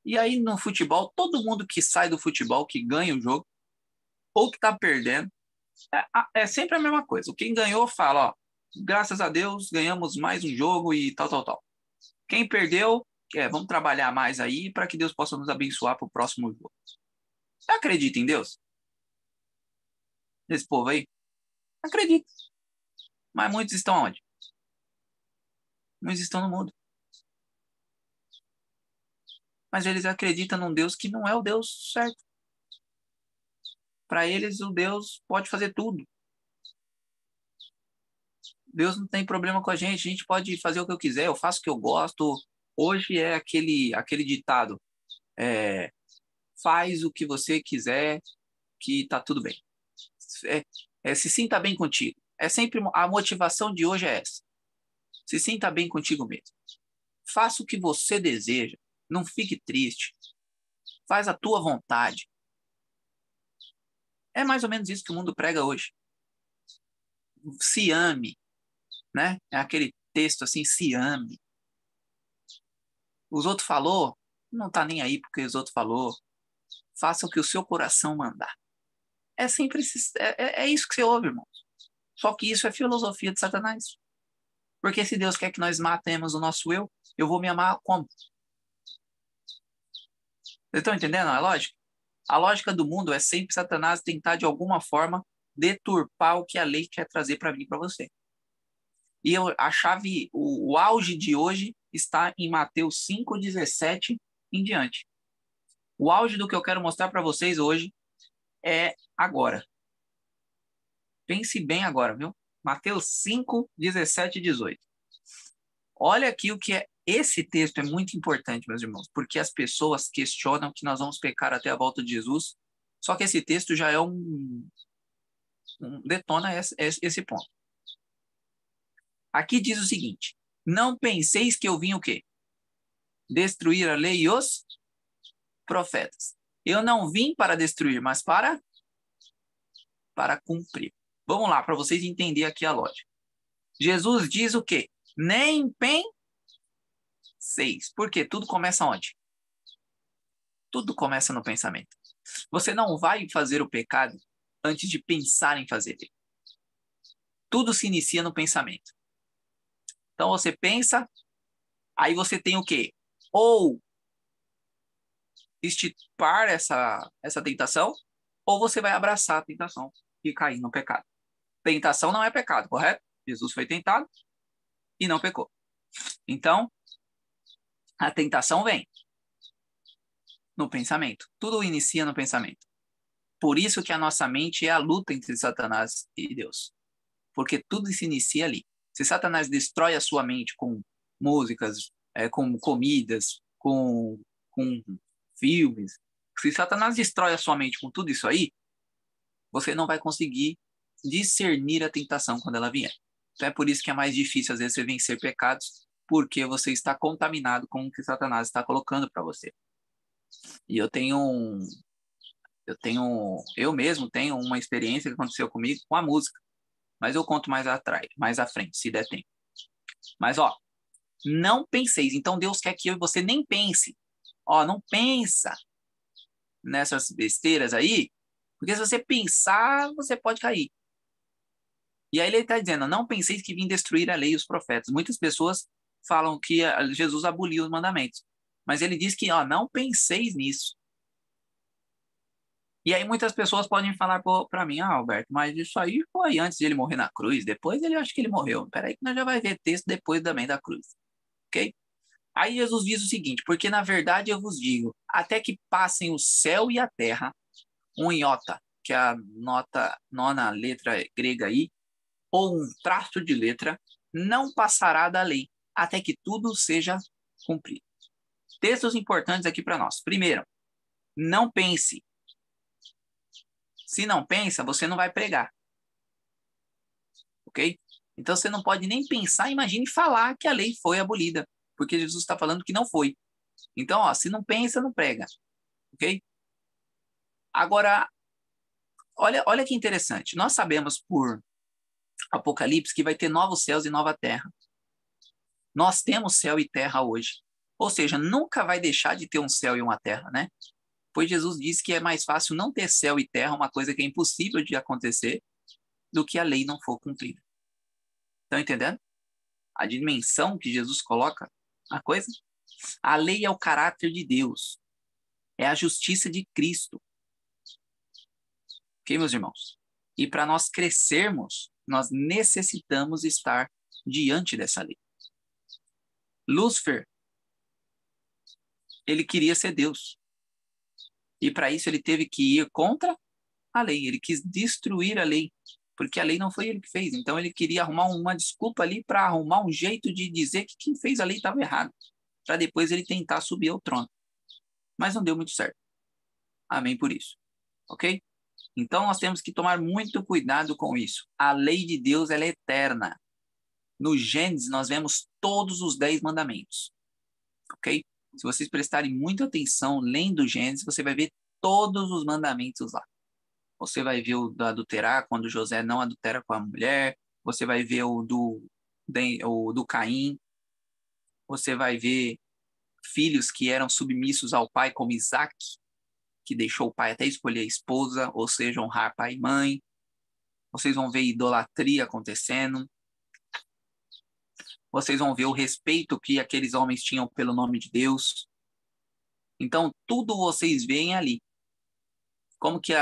E aí no futebol, todo mundo que sai do futebol, que ganha o jogo, ou que tá perdendo, é sempre a mesma coisa. Quem ganhou fala, ó, graças a Deus ganhamos mais um jogo e tal, tal, tal. Quem perdeu, vamos trabalhar mais aí para que Deus possa nos abençoar para o próximo jogo. Você acredita em Deus? Esse povo aí? Acredita. Mas muitos estão onde? Muitos estão no mundo. Mas eles acreditam num Deus que não é o Deus certo. Para eles, o Deus pode fazer tudo. Deus não tem problema com a gente pode fazer o que eu quiser, eu faço o que eu gosto. Hoje é aquele ditado, faz o que você quiser, que tá tudo bem. Se sinta bem contigo. É sempre a motivação de hoje é essa. Se sinta bem contigo mesmo. Faça o que você deseja. Não fique triste. Faz a tua vontade. É mais ou menos isso que o mundo prega hoje. Se ame, né? É aquele texto assim, se ame. Os outros falou, não tá nem aí porque os outros falou. Faça o que o seu coração mandar. É sempre é isso que você ouve, irmão. Só que isso é filosofia de Satanás. Porque se Deus quer que nós matemos o nosso eu vou me amar como? Vocês estão entendendo a lógica? A lógica do mundo é sempre Satanás tentar, de alguma forma, deturpar o que a lei quer trazer para mim e para você. E a chave, o auge de hoje está em Mateus 5,17 em diante. O auge do que eu quero mostrar para vocês hoje é agora. Pense bem agora, viu? Mateus 5, 17 e 18. Olha aqui o que é. Esse texto é muito importante, meus irmãos, porque as pessoas questionam que nós vamos pecar até a volta de Jesus, só que esse texto já é detona esse ponto. Aqui diz o seguinte: não penseis que eu vim o quê? Destruir a lei e os profetas. Eu não vim para destruir, mas para cumprir. Vamos lá, para vocês entenderem aqui a lógica. Jesus diz o quê? Nem penseis. Por quê? Tudo começa onde? Tudo começa no pensamento. Você não vai fazer o pecado antes de pensar em fazer ele. Tudo se inicia no pensamento. Então você pensa, aí você tem o quê? Ou extirpar essa tentação, ou você vai abraçar a tentação e cair no pecado. Tentação não é pecado, correto? Jesus foi tentado e não pecou. Então, a tentação vem no pensamento. Tudo inicia no pensamento. Por isso que a nossa mente é a luta entre Satanás e Deus. Porque tudo se inicia ali. Se Satanás destrói a sua mente com músicas, com comidas, com filmes, se Satanás destrói a sua mente com tudo isso aí, você não vai conseguir discernir a tentação quando ela vier. Então é por isso que é mais difícil, às vezes, você vencer pecados, porque você está contaminado com o que Satanás está colocando para você. E eu mesmo tenho uma experiência que aconteceu comigo com a música, mas eu conto mais atrás, mais à frente, se der tempo. Mas, ó, não penseis. Então, Deus quer que eu e você nem pense. Ó, não pensa nessas besteiras aí, porque se você pensar, você pode cair. E aí ele está dizendo, não penseis que vim destruir a lei e os profetas. Muitas pessoas falam que Jesus aboliu os mandamentos. Mas ele diz que, ó, não penseis nisso. E aí muitas pessoas podem falar para mim, Alberto, mas isso aí foi antes de ele morrer na cruz, depois ele acho que ele morreu. Peraí que nós já vai ver texto depois também da cruz, ok? Aí Jesus diz o seguinte, porque na verdade eu vos digo, até que passem o céu e a terra, um iota, que é a nona letra grega aí, ou um traço de letra, não passará da lei, até que tudo seja cumprido. Textos importantes aqui para nós. Primeiro, não pense. Se não pensa, você não vai pregar. Ok? Então você não pode nem pensar, imagine falar que a lei foi abolida, porque Jesus está falando que não foi. Então, ó, se não pensa, não prega. Ok? Agora, olha que interessante. Nós sabemos por Apocalipse que vai ter novos céus e nova terra. Nós temos céu e terra hoje. Ou seja, nunca vai deixar de ter um céu e uma terra, né? Pois Jesus disse que é mais fácil não ter céu e terra, uma coisa que é impossível de acontecer, do que a lei não for cumprida. Estão entendendo? A dimensão que Jesus coloca na coisa? A lei é o caráter de Deus. É a justiça de Cristo. Ok, meus irmãos? E para nós crescermos, nós necessitamos estar diante dessa lei. Lúcifer, ele queria ser Deus. E para isso ele teve que ir contra a lei. Ele quis destruir a lei, porque a lei não foi ele que fez. Então ele queria arrumar uma desculpa ali para arrumar um jeito de dizer que quem fez a lei estava errado, para depois ele tentar subir ao trono. Mas não deu muito certo. Amém por isso. Ok? Então nós temos que tomar muito cuidado com isso. A lei de Deus ela é eterna. No Gênesis nós vemos todos os 10 mandamentos. Ok? Se vocês prestarem muita atenção lendo o Gênesis, você vai ver todos os mandamentos lá. Você vai ver o do adulterar, quando José não adultera com a mulher. Você vai ver o do Caim. Você vai ver filhos que eram submissos ao pai, como Isaac, que deixou o pai até escolher a esposa, ou seja, honrar pai e mãe. Vocês vão ver idolatria acontecendo. Vocês vão ver o respeito que aqueles homens tinham pelo nome de Deus. Então, tudo vocês veem ali. Como que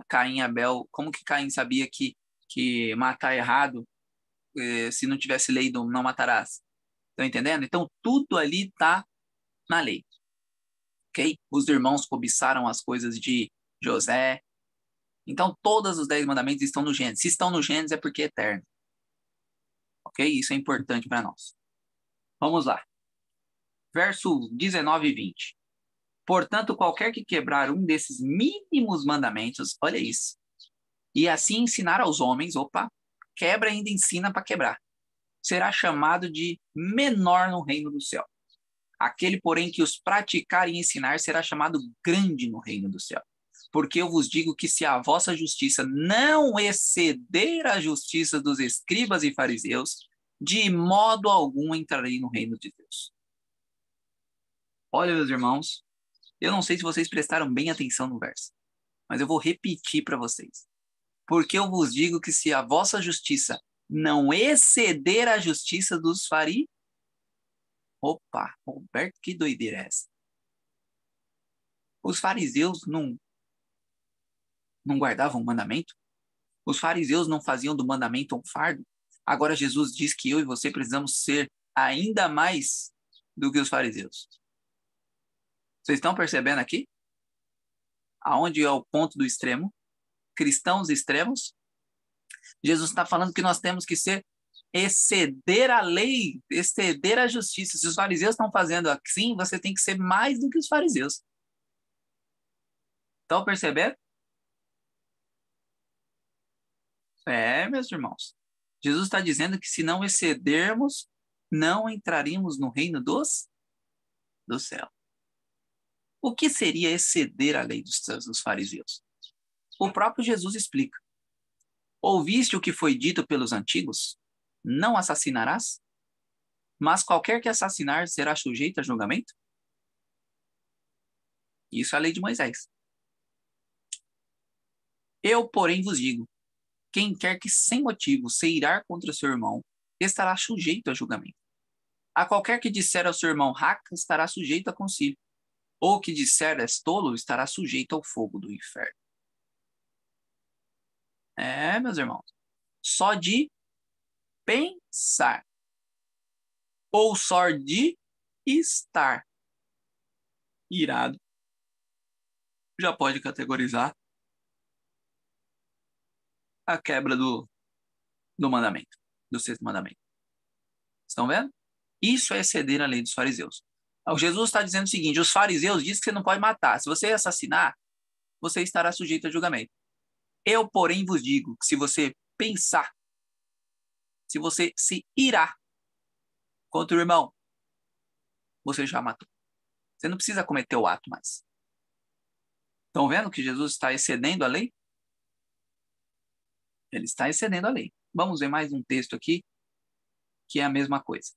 Caim e Abel, como que Caim sabia que matar errado, se não tivesse lei do não matarás? Estão entendendo? Então, tudo ali está na lei. Ok? Os irmãos cobiçaram as coisas de José. Então, todos os 10 mandamentos estão no Gênesis. Se estão no Gênesis é porque é eterno. Ok? Isso é importante para nós. Vamos lá. Verso 19 e 20. Portanto, qualquer que quebrar um desses mínimos mandamentos, olha isso, e assim ensinar aos homens, quebra ainda ensina para quebrar, será chamado de menor no reino do céu. Aquele, porém, que os praticar e ensinar será chamado grande no reino do céu. Porque eu vos digo que se a vossa justiça não exceder a justiça dos escribas e fariseus, de modo algum entrarei no reino de Deus. Olha, meus irmãos, eu não sei se vocês prestaram bem atenção no verso, mas eu vou repetir para vocês. Porque eu vos digo que se a vossa justiça não exceder a justiça dos fariseus... Opa, Roberto, que doideira é essa? Os fariseus não guardavam o mandamento? Os fariseus não faziam do mandamento um fardo? Agora Jesus diz que eu e você precisamos ser ainda mais do que os fariseus. Vocês estão percebendo aqui? Aonde é o ponto do extremo? Cristãos extremos? Jesus está falando que nós temos que exceder a lei, exceder a justiça. Se os fariseus estão fazendo assim, você tem que ser mais do que os fariseus. Estão percebendo? Meus irmãos. Jesus está dizendo que se não excedermos, não entraríamos no reino do céu. O que seria exceder a lei dos fariseus? O próprio Jesus explica. Ouviste o que foi dito pelos antigos? Não assassinarás? Mas qualquer que assassinar será sujeito a julgamento? Isso é a lei de Moisés. Eu, porém, vos digo, quem quer que sem motivo se irar contra seu irmão, estará sujeito a julgamento. A qualquer que disser ao seu irmão raca, estará sujeito a concílio. Ou que disser és tolo, estará sujeito ao fogo do inferno. Meus irmãos, só de pensar, ou só de estar irado, já pode categorizar a quebra do mandamento, do sexto mandamento. Estão vendo? Isso é exceder a lei dos fariseus. O Jesus está dizendo o seguinte: os fariseus dizem que você não pode matar. Se você assassinar, você estará sujeito a julgamento. Eu, porém, vos digo que se você pensar, se você se irá contra o irmão, você já matou. Você não precisa cometer o ato mais. Estão vendo que Jesus está excedendo a lei? Ele está excedendo a lei. Vamos ver mais um texto aqui, que é a mesma coisa.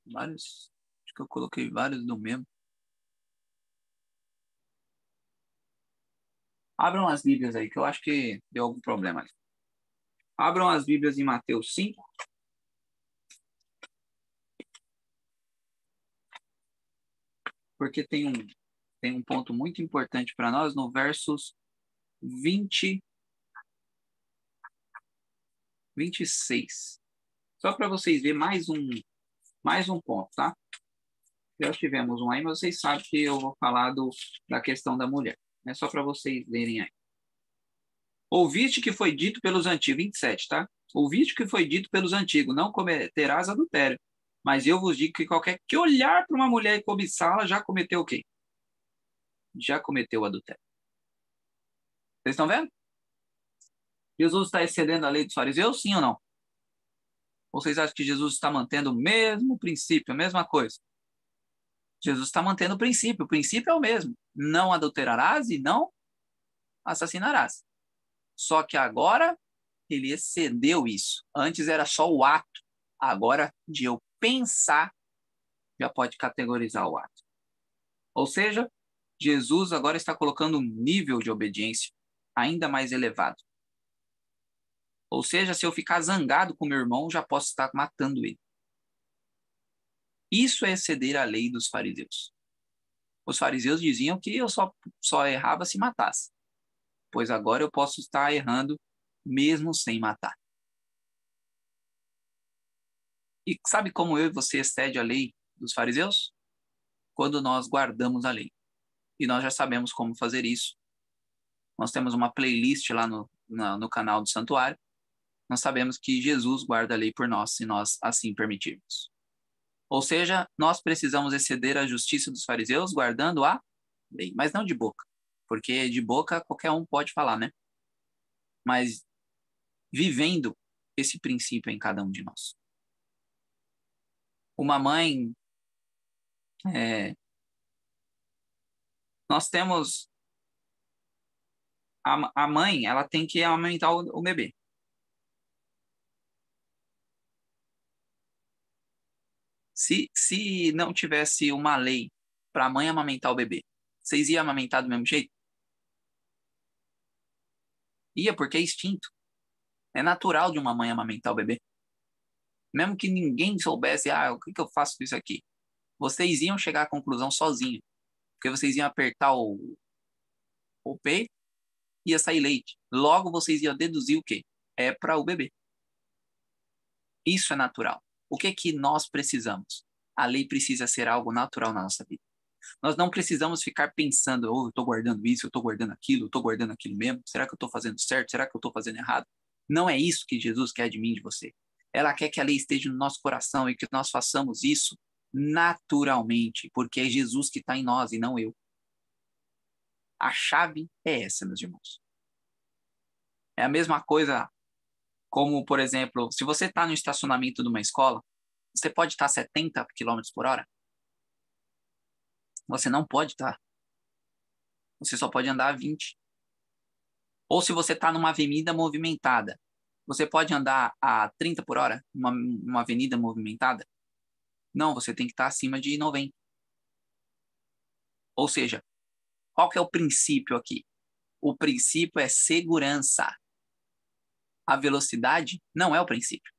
Vários. Acho que eu coloquei vários do mesmo. Abram as Bíblias aí, que eu acho que deu algum problema ali. Abram as Bíblias em Mateus 5. Porque tem um ponto muito importante para nós no versos 20, 26. Só para vocês verem mais um ponto, tá? Já tivemos um aí, mas vocês sabem que eu vou falar da questão da mulher. É só para vocês lerem aí. Ouviste que foi dito pelos antigos, 27, tá? Ouviste que foi dito pelos antigos, não cometerás adultério. Mas eu vos digo que qualquer que olhar para uma mulher e cobiçá-la já cometeu o quê? Já cometeu adultério. Vocês estão vendo? Jesus está excedendo a lei dos fariseus, sim ou não? Ou vocês acham que Jesus está mantendo o mesmo princípio, a mesma coisa? Jesus está mantendo o princípio é o mesmo. Não adulterarás e não assassinarás. Só que agora ele excedeu isso. Antes era só o ato. Agora, de eu pensar, já pode categorizar o ato. Ou seja, Jesus agora está colocando um nível de obediência ainda mais elevado. Ou seja, se eu ficar zangado com meu irmão, já posso estar matando ele. Isso é exceder a lei dos fariseus. Os fariseus diziam que eu só errava se matasse. Pois agora eu posso estar errando mesmo sem matar. E sabe como eu e você excede a lei dos fariseus? Quando nós guardamos a lei. E nós já sabemos como fazer isso. Nós temos uma playlist lá no canal do Santuário. Nós sabemos que Jesus guarda a lei por nós, se nós assim permitirmos. Ou seja, nós precisamos exceder a justiça dos fariseus guardando a lei, mas não de boca. Porque de boca qualquer um pode falar, né? Mas vivendo esse princípio em cada um de nós. Uma mãe, nós temos a mãe, ela tem que amamentar o bebê. Se não tivesse uma lei para a mãe amamentar o bebê, vocês iam amamentar do mesmo jeito? Ia, porque é instinto. É natural de uma mãe amamentar o bebê. Mesmo que ninguém soubesse, o que eu faço com isso aqui? Vocês iam chegar à conclusão sozinhos. Porque vocês iam apertar o peito, ia sair leite. Logo vocês iam deduzir o quê? É para o bebê. Isso é natural. O que que nós precisamos? A lei precisa ser algo natural na nossa vida. Nós não precisamos ficar pensando, eu estou guardando isso, eu estou guardando aquilo, eu estou guardando aquilo mesmo. Será que eu estou fazendo certo? Será que eu estou fazendo errado? Não é isso que Jesus quer de mim e de você. Ela quer que a lei esteja no nosso coração e que nós façamos isso naturalmente, porque é Jesus que está em nós e não eu. A chave é essa, meus irmãos. É a mesma coisa como, por exemplo, se você está no estacionamento de uma escola, você pode estar 70 quilômetros por hora? Você não pode estar. Você só pode andar a 20. Ou se você está numa avenida movimentada, Você pode andar a 30 por hora numa avenida movimentada? Não, você tem que estar acima de 90. Ou seja, qual que é o princípio aqui? O princípio é segurança. A velocidade não é o princípio.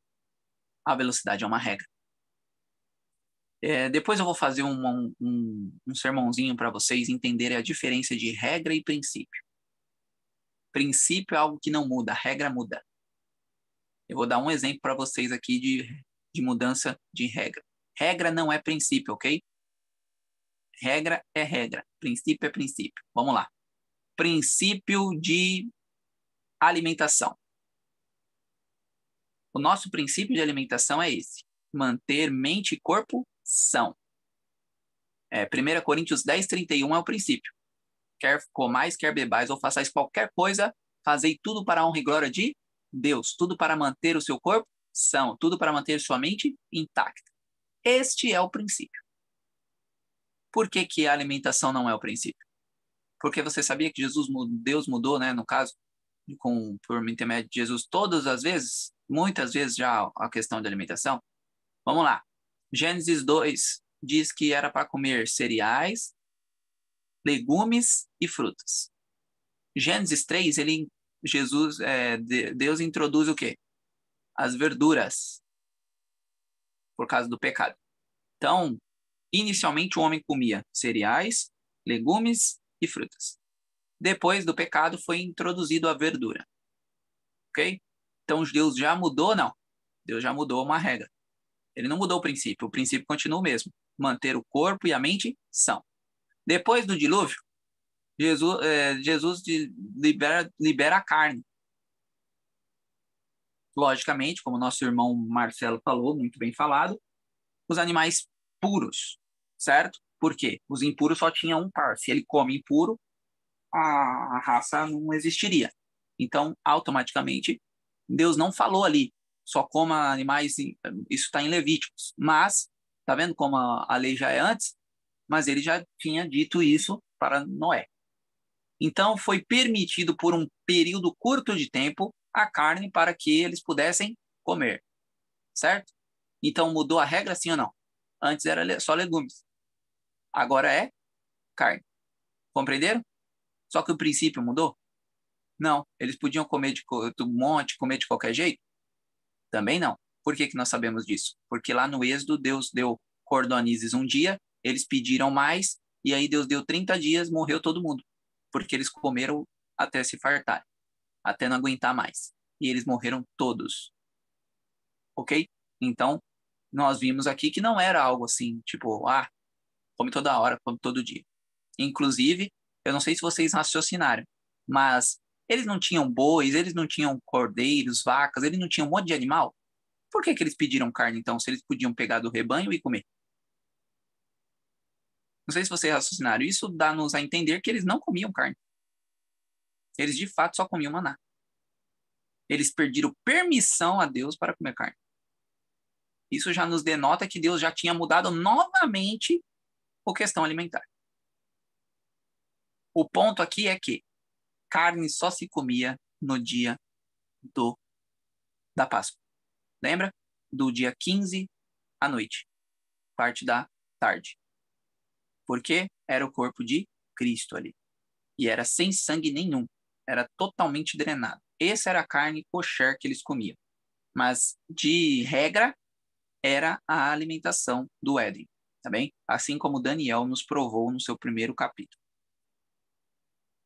A velocidade é uma regra. Depois eu vou fazer um sermãozinho para vocês entenderem a diferença de regra e princípio. Princípio é algo que não muda, a regra muda. Eu vou dar um exemplo para vocês aqui de mudança de regra. Regra não é princípio, ok? Regra é regra, princípio é princípio. Vamos lá. Princípio de alimentação. O nosso princípio de alimentação é esse: manter mente e corpo são. 1 Coríntios 10:31 é o princípio. Quer comais, quer bebais ou façais qualquer coisa, fazei tudo para a honra e glória de Deus. Tudo para manter o seu corpo são. Tudo para manter sua mente intacta. Este é o princípio. Por que que a alimentação não é o princípio? Porque você sabia que Deus mudou, né, no caso, por intermédio de Jesus, todas as vezes, muitas vezes já a questão da alimentação? Vamos lá. Gênesis 2 diz que era para comer cereais, legumes e frutas. Gênesis 3, Deus introduz o quê? As verduras, por causa do pecado. Então, inicialmente o homem comia cereais, legumes e frutas. Depois do pecado foi introduzido a verdura. Ok? Então Deus já mudou? Não. Deus já mudou uma regra. Ele não mudou o princípio continua o mesmo. Manter o corpo e a mente são. Depois do dilúvio, Jesus libera a carne. Logicamente, como nosso irmão Marcelo falou, muito bem falado, os animais puros, certo? Por quê? Os impuros só tinham um par. Se ele come impuro, a raça não existiria. Então, automaticamente, Deus não falou ali, só coma animais, isso está em Levíticos. Mas, tá vendo como a lei já é antes? Mas ele já tinha dito isso para Noé. Então, foi permitido por um período curto de tempo a carne para que eles pudessem comer, certo? Então, mudou a regra, sim ou não? Antes era só legumes. Agora é carne. Compreenderam? Só que o princípio mudou? Não. Eles podiam comer do monte, comer de qualquer jeito? Também não. Por que que nós sabemos disso? Porque lá no Êxodo, Deus deu cordonizes um dia, eles pediram mais, e aí Deus deu 30 dias, morreu todo mundo. Porque eles comeram até se fartar, até não aguentar mais. E eles morreram todos. Ok? Então, nós vimos aqui que não era algo assim, tipo, come toda hora, come todo dia. Inclusive, eu não sei se vocês raciocinaram, mas eles não tinham bois, eles não tinham cordeiros, vacas, eles não tinham um monte de animal. Por que que eles pediram carne, então, se eles podiam pegar do rebanho e comer? Não sei se vocês raciocinaram. Isso dá-nos a entender que eles não comiam carne. Eles, de fato, só comiam maná. Eles pediram permissão a Deus para comer carne. Isso já nos denota que Deus já tinha mudado novamente a questão alimentar. O ponto aqui é que carne só se comia no dia da Páscoa. Lembra? Do dia 15 à noite, parte da tarde. Porque era o corpo de Cristo ali. E era sem sangue nenhum. Era totalmente drenado. Essa era a carne kosher que eles comiam. Mas, de regra, era a alimentação do Éden. Tá bem? Assim como Daniel nos provou no seu primeiro capítulo.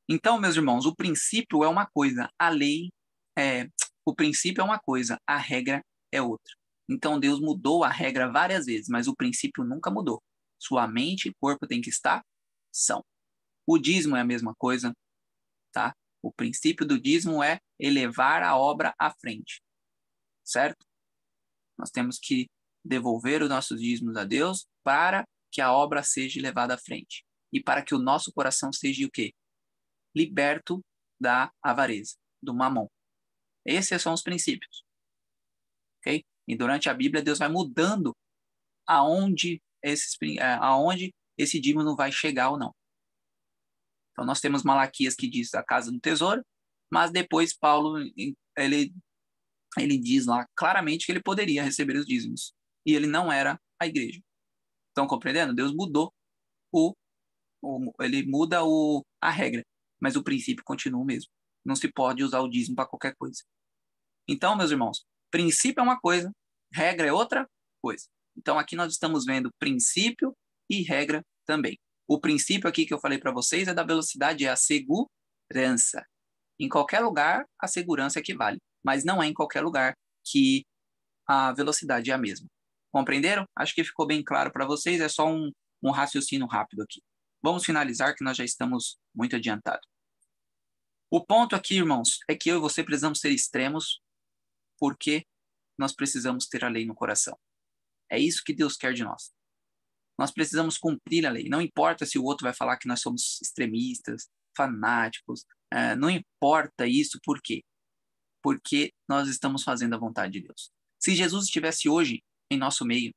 Então, meus irmãos, o princípio é uma coisa, o princípio é uma coisa, a regra é outra. Então, Deus mudou a regra várias vezes, mas o princípio nunca mudou. Sua mente e corpo têm que estar são. O dízimo é a mesma coisa, tá? O princípio do dízimo é elevar a obra à frente, certo? Nós temos que devolver os nossos dízimos a Deus para que a obra seja levada à frente e para que o nosso coração seja o quê? Liberto da avareza, do mamon. Esses são os princípios. Ok? E durante a Bíblia, Deus vai mudando aonde esse dízimo não vai chegar ou não. Então, nós temos Malaquias que diz a casa do tesouro, mas depois Paulo, ele ele diz lá claramente que ele poderia receber os dízimos. E ele não era a igreja. Estão compreendendo? Deus mudou ele muda a regra, mas o princípio continua o mesmo. Não se pode usar o dízimo para qualquer coisa. Então, meus irmãos, princípio é uma coisa, regra é outra coisa. Então, aqui nós estamos vendo princípio e regra também. O princípio aqui que eu falei para vocês é da velocidade, é a segurança. Em qualquer lugar, a segurança equivale, mas não é em qualquer lugar que a velocidade é a mesma. Compreenderam? Acho que ficou bem claro para vocês, é só um raciocínio rápido aqui. Vamos finalizar que nós já estamos muito adiantados. O ponto aqui, irmãos, é que eu e você precisamos ser extremos porque nós precisamos ter a lei no coração. É isso que Deus quer de nós. Nós precisamos cumprir a lei. Não importa se o outro vai falar que nós somos extremistas, fanáticos, não importa isso, por quê? Porque nós estamos fazendo a vontade de Deus. Se Jesus estivesse hoje em nosso meio,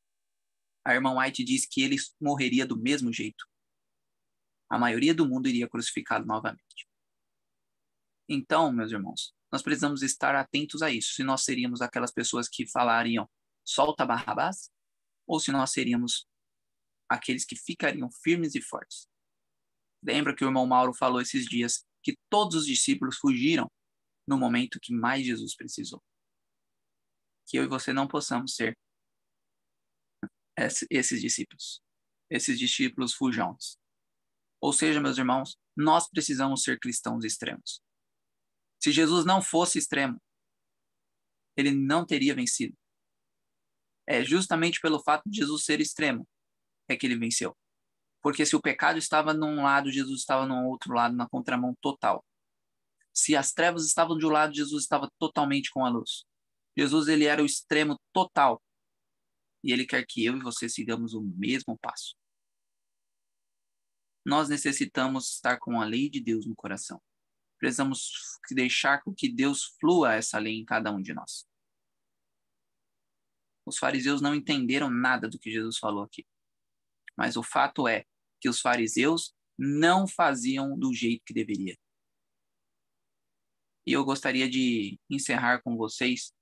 a irmã White diz que ele morreria do mesmo jeito. A maioria do mundo iria crucificado novamente. Então, meus irmãos, nós precisamos estar atentos a isso. Se nós seríamos aquelas pessoas que falariam solta Barrabás, ou se nós seríamos aqueles que ficariam firmes e fortes. Lembra que o irmão Mauro falou esses dias que todos os discípulos fugiram no momento que mais Jesus precisou. Que eu e você não possamos ser esses discípulos fujões. Ou seja, meus irmãos, nós precisamos ser cristãos extremos. Se Jesus não fosse extremo, ele não teria vencido. É justamente pelo fato de Jesus ser extremo é que ele venceu. Porque se o pecado estava num lado, Jesus estava no outro lado, na contramão total. Se as trevas estavam de um lado, Jesus estava totalmente com a luz. Jesus, ele era o extremo total. E ele quer que eu e você sigamos o mesmo passo. Nós necessitamos estar com a lei de Deus no coração. Precisamos deixar que Deus flua essa lei em cada um de nós. Os fariseus não entenderam nada do que Jesus falou aqui. Mas o fato é que os fariseus não faziam do jeito que deveria. E eu gostaria de encerrar com vocês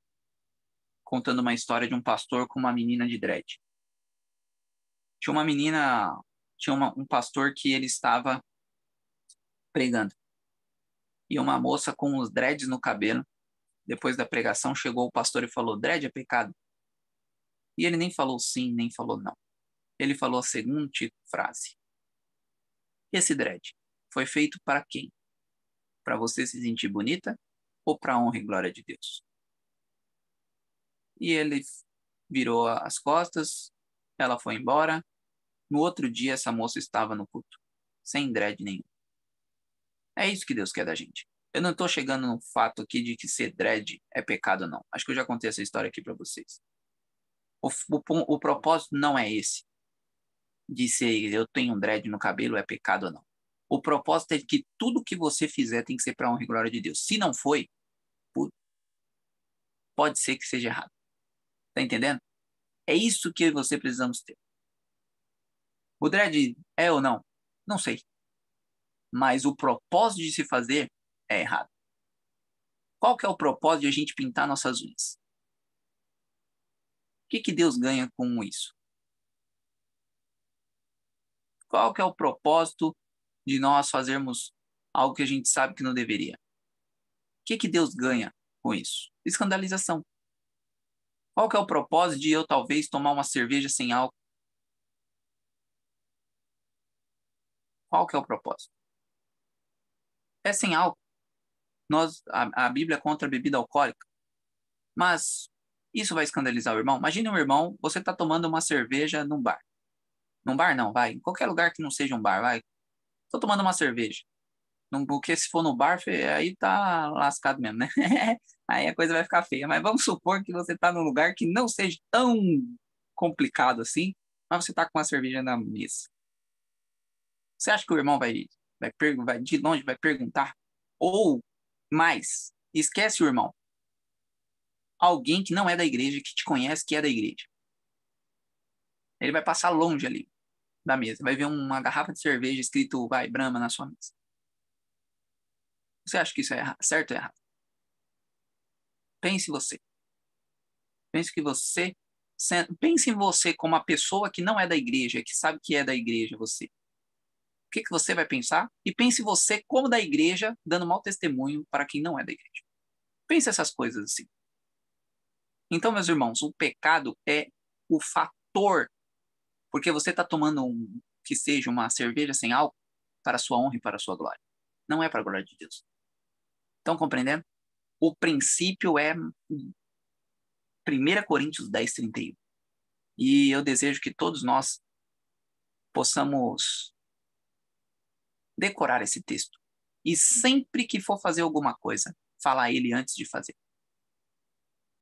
contando uma história de um pastor com uma menina de dread. Tinha um pastor que ele estava pregando. E uma moça com os dreads no cabelo, depois da pregação, chegou o pastor e falou: dread é pecado? E ele nem falou sim, nem falou não. Ele falou a seguinte frase: esse dread foi feito para quem? Para você se sentir bonita ou para a honra e glória de Deus? E ele virou as costas, ela foi embora. No outro dia, essa moça estava no culto, sem dread nenhum. É isso que Deus quer da gente. Eu não estou chegando no fato aqui de que ser dread é pecado, não. Acho que eu já contei essa história aqui para vocês. O propósito não é esse, de ser eu tenho um dread no cabelo, é pecado ou não. O propósito é que tudo que você fizer tem que ser para a honra e glória de Deus. Se não foi, pode ser que seja errado. Tá entendendo? É isso que você precisamos ter. O dread é ou não? Não sei. Mas o propósito de se fazer é errado. Qual que é o propósito de a gente pintar nossas unhas? O que Deus ganha com isso? Qual que é o propósito de nós fazermos algo que a gente sabe que não deveria? O que Deus ganha com isso? Escandalização. Qual que é o propósito de eu talvez tomar uma cerveja sem álcool? Qual que é o propósito? É sem álcool. A Bíblia é contra a bebida alcoólica. Mas isso vai escandalizar o irmão? Imagine um irmão, você está tomando uma cerveja num bar. Num bar não, vai. Em qualquer lugar que não seja um bar, vai. Estou tomando uma cerveja. Porque se for no bar, aí tá lascado mesmo, né? Aí a coisa vai ficar feia. Mas vamos supor que você tá num lugar que não seja tão complicado assim, mas você tá com uma cerveja na mesa. Você acha que o irmão vai de longe, vai perguntar? Ou mais, esquece o irmão. Alguém que não é da igreja, que te conhece, que é da igreja. Ele vai passar longe ali da mesa. Vai ver uma garrafa de cerveja escrito vai, Brahma na sua mesa. Você acha que isso é certo ou errado? Pense você. Pense em você como uma pessoa que não é da igreja, que sabe que é da igreja, você. O que você vai pensar? E pense você como da igreja, dando mau testemunho para quem não é da igreja. Pense essas coisas assim. Então, meus irmãos, o pecado é o fator, porque você está tomando que seja uma cerveja sem álcool para a sua honra e para a sua glória. Não é para a glória de Deus. Estão compreendendo? O princípio é 1 Coríntios 10:31. E eu desejo que todos nós possamos decorar esse texto. E sempre que for fazer alguma coisa, falar ele antes de fazer.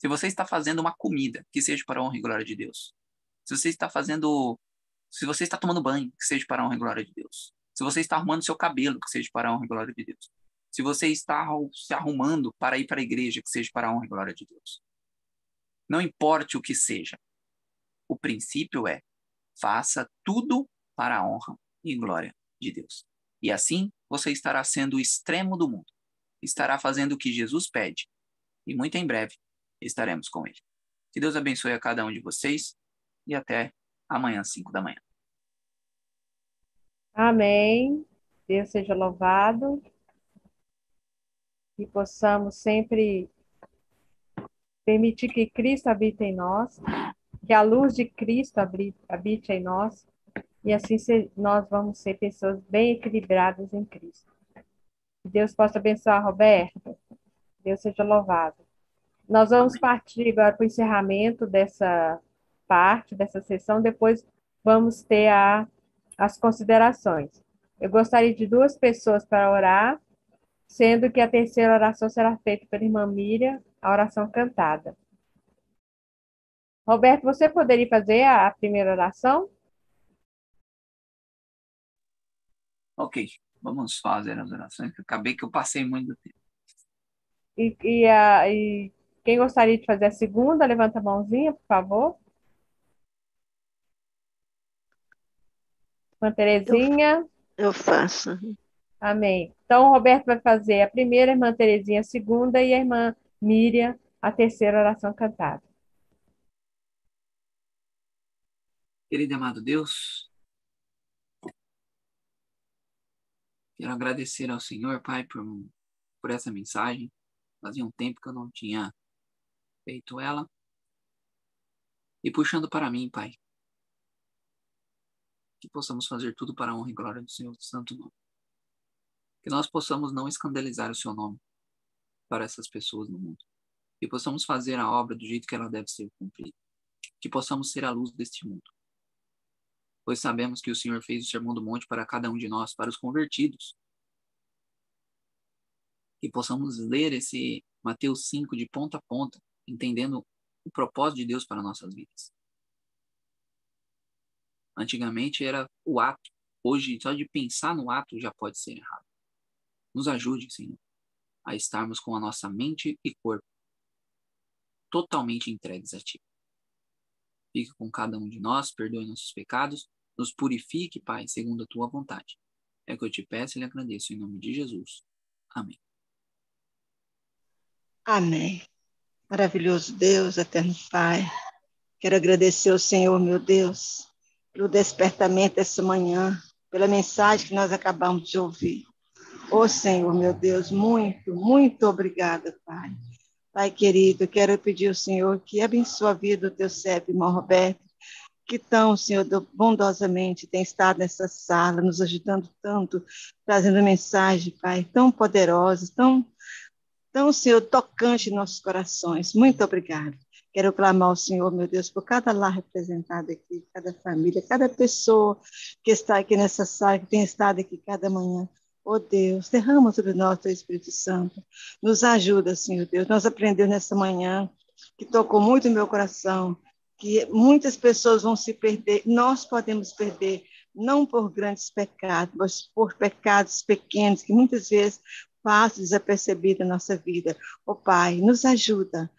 Se você está fazendo uma comida, que seja para a honra e glória de Deus. Se você está tomando banho, que seja para a honra e glória de Deus. Se você está arrumando seu cabelo, que seja para a honra e glória de Deus. Se você está se arrumando para ir para a igreja, que seja para a honra e glória de Deus. Não importe o que seja. O princípio é: faça tudo para a honra e glória de Deus. E assim você estará sendo o extremo do mundo. Estará fazendo o que Jesus pede. E muito em breve estaremos com ele. Que Deus abençoe a cada um de vocês e até amanhã, 5 da manhã. Amém. Deus seja louvado. Que possamos sempre permitir que Cristo habite em nós, que a luz de Cristo habite em nós, e assim nós vamos ser pessoas bem equilibradas em Cristo. Que Deus possa abençoar, Roberto. Deus seja louvado. Nós vamos partir agora para o encerramento dessa parte, dessa sessão, depois vamos ter as considerações. Eu gostaria de 2 pessoas para orar, sendo que a terceira oração será feita pela irmã Miriam, a oração cantada. Roberto, você poderia fazer a primeira oração? Ok, vamos fazer as orações, que acabei que eu passei muito tempo. E quem gostaria de fazer a segunda, levanta a mãozinha, por favor. Irmã Terezinha. Eu faço. Amém. Então, o Roberto vai fazer a primeira, a irmã Terezinha a segunda e a irmã Miriam a terceira oração cantada. Querido e amado Deus, quero agradecer ao Senhor, Pai, por essa mensagem. Fazia um tempo que eu não tinha feito ela. E puxando para mim, Pai, que possamos fazer tudo para a honra e glória do Senhor Santo Nome. Que nós possamos não escandalizar o Seu nome para essas pessoas no mundo. Que possamos fazer a obra do jeito que ela deve ser cumprida. Que possamos ser a luz deste mundo. Pois sabemos que o Senhor fez o Sermão do Monte para cada um de nós, para os convertidos. Que possamos ler esse Mateus 5 de ponta a ponta, entendendo o propósito de Deus para nossas vidas. Antigamente era o ato. Hoje, só de pensar no ato já pode ser errado. Nos ajude, Senhor, a estarmos com a nossa mente e corpo totalmente entregues a Ti. Fique com cada um de nós, perdoe nossos pecados, nos purifique, Pai, segundo a Tua vontade. É o que eu te peço e lhe agradeço, em nome de Jesus. Amém. Amém. Maravilhoso Deus, eterno Pai. Quero agradecer ao Senhor, meu Deus, pelo despertamento dessa manhã, pela mensagem que nós acabamos de ouvir. Ô Senhor, meu Deus, muito, muito obrigada, Pai. Pai querido, quero pedir ao Senhor que abençoe a vida do teu servo, irmão Roberto, que tão, Senhor, bondosamente tem estado nessa sala, nos ajudando tanto, trazendo mensagem, Pai, tão poderosas, tão, Senhor, tocante em nossos corações. Muito obrigada. Quero clamar ao Senhor, meu Deus, por cada lar representado aqui, cada família, cada pessoa que está aqui nessa sala, que tem estado aqui cada manhã. Oh Deus, derrama sobre nós o teu Espírito Santo. Nos ajuda, Senhor Deus. Nós aprendemos nessa manhã, que tocou muito no meu coração, que muitas pessoas vão se perder. Nós podemos perder, não por grandes pecados, mas por pecados pequenos, que muitas vezes passam desapercebidos na nossa vida. Oh Pai, nos ajuda,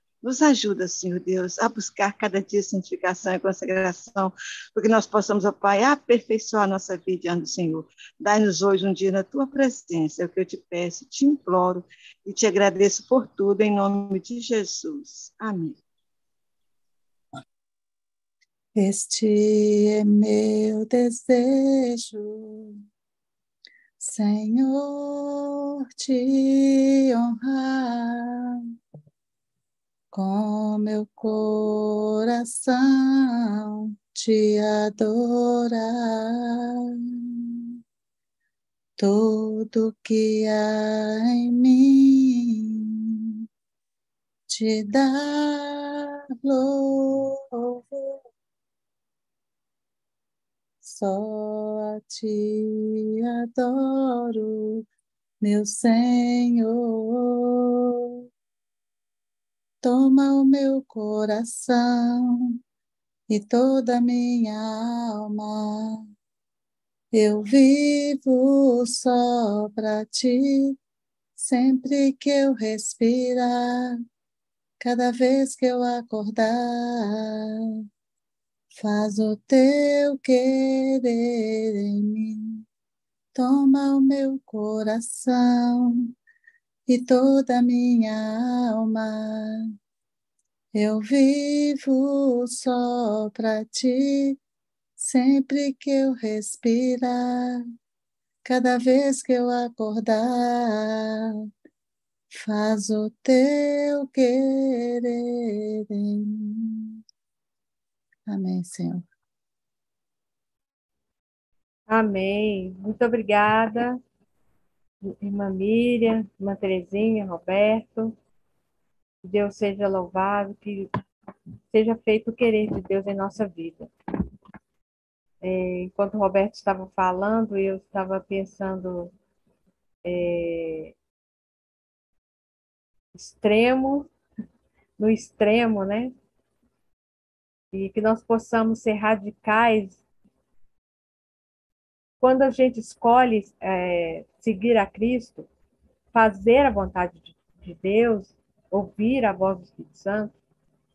Senhor Deus, a buscar cada dia santificação e consagração, porque nós possamos, ó Pai, aperfeiçoar a nossa vida diante do Senhor. Dai-nos hoje um dia na Tua presença, é o que eu te peço, te imploro e te agradeço por tudo, em nome de Jesus. Amém. Este é meu desejo, Senhor, te honrar com meu coração, te adorar. Tudo que há em mim te dá louvor. Só a ti adoro, meu Senhor. Toma o meu coração e toda a minha alma. Eu vivo só para ti, sempre que eu respirar, cada vez que eu acordar. Faz o teu querer em mim, toma o meu coração e toda a minha alma. Eu vivo só para ti, sempre que eu respirar, cada vez que eu acordar. Faz o teu querer em mim. Amém, Senhor. Amém. Muito obrigada, irmã Miriam, irmã Terezinha, Roberto. Que Deus seja louvado, que seja feito o querer de Deus em nossa vida. Enquanto o Roberto estava falando, eu estava pensando extremo, no extremo, né? E que nós possamos ser radicais quando a gente escolhe seguir a Cristo, fazer a vontade de Deus, ouvir a voz do Espírito Santo.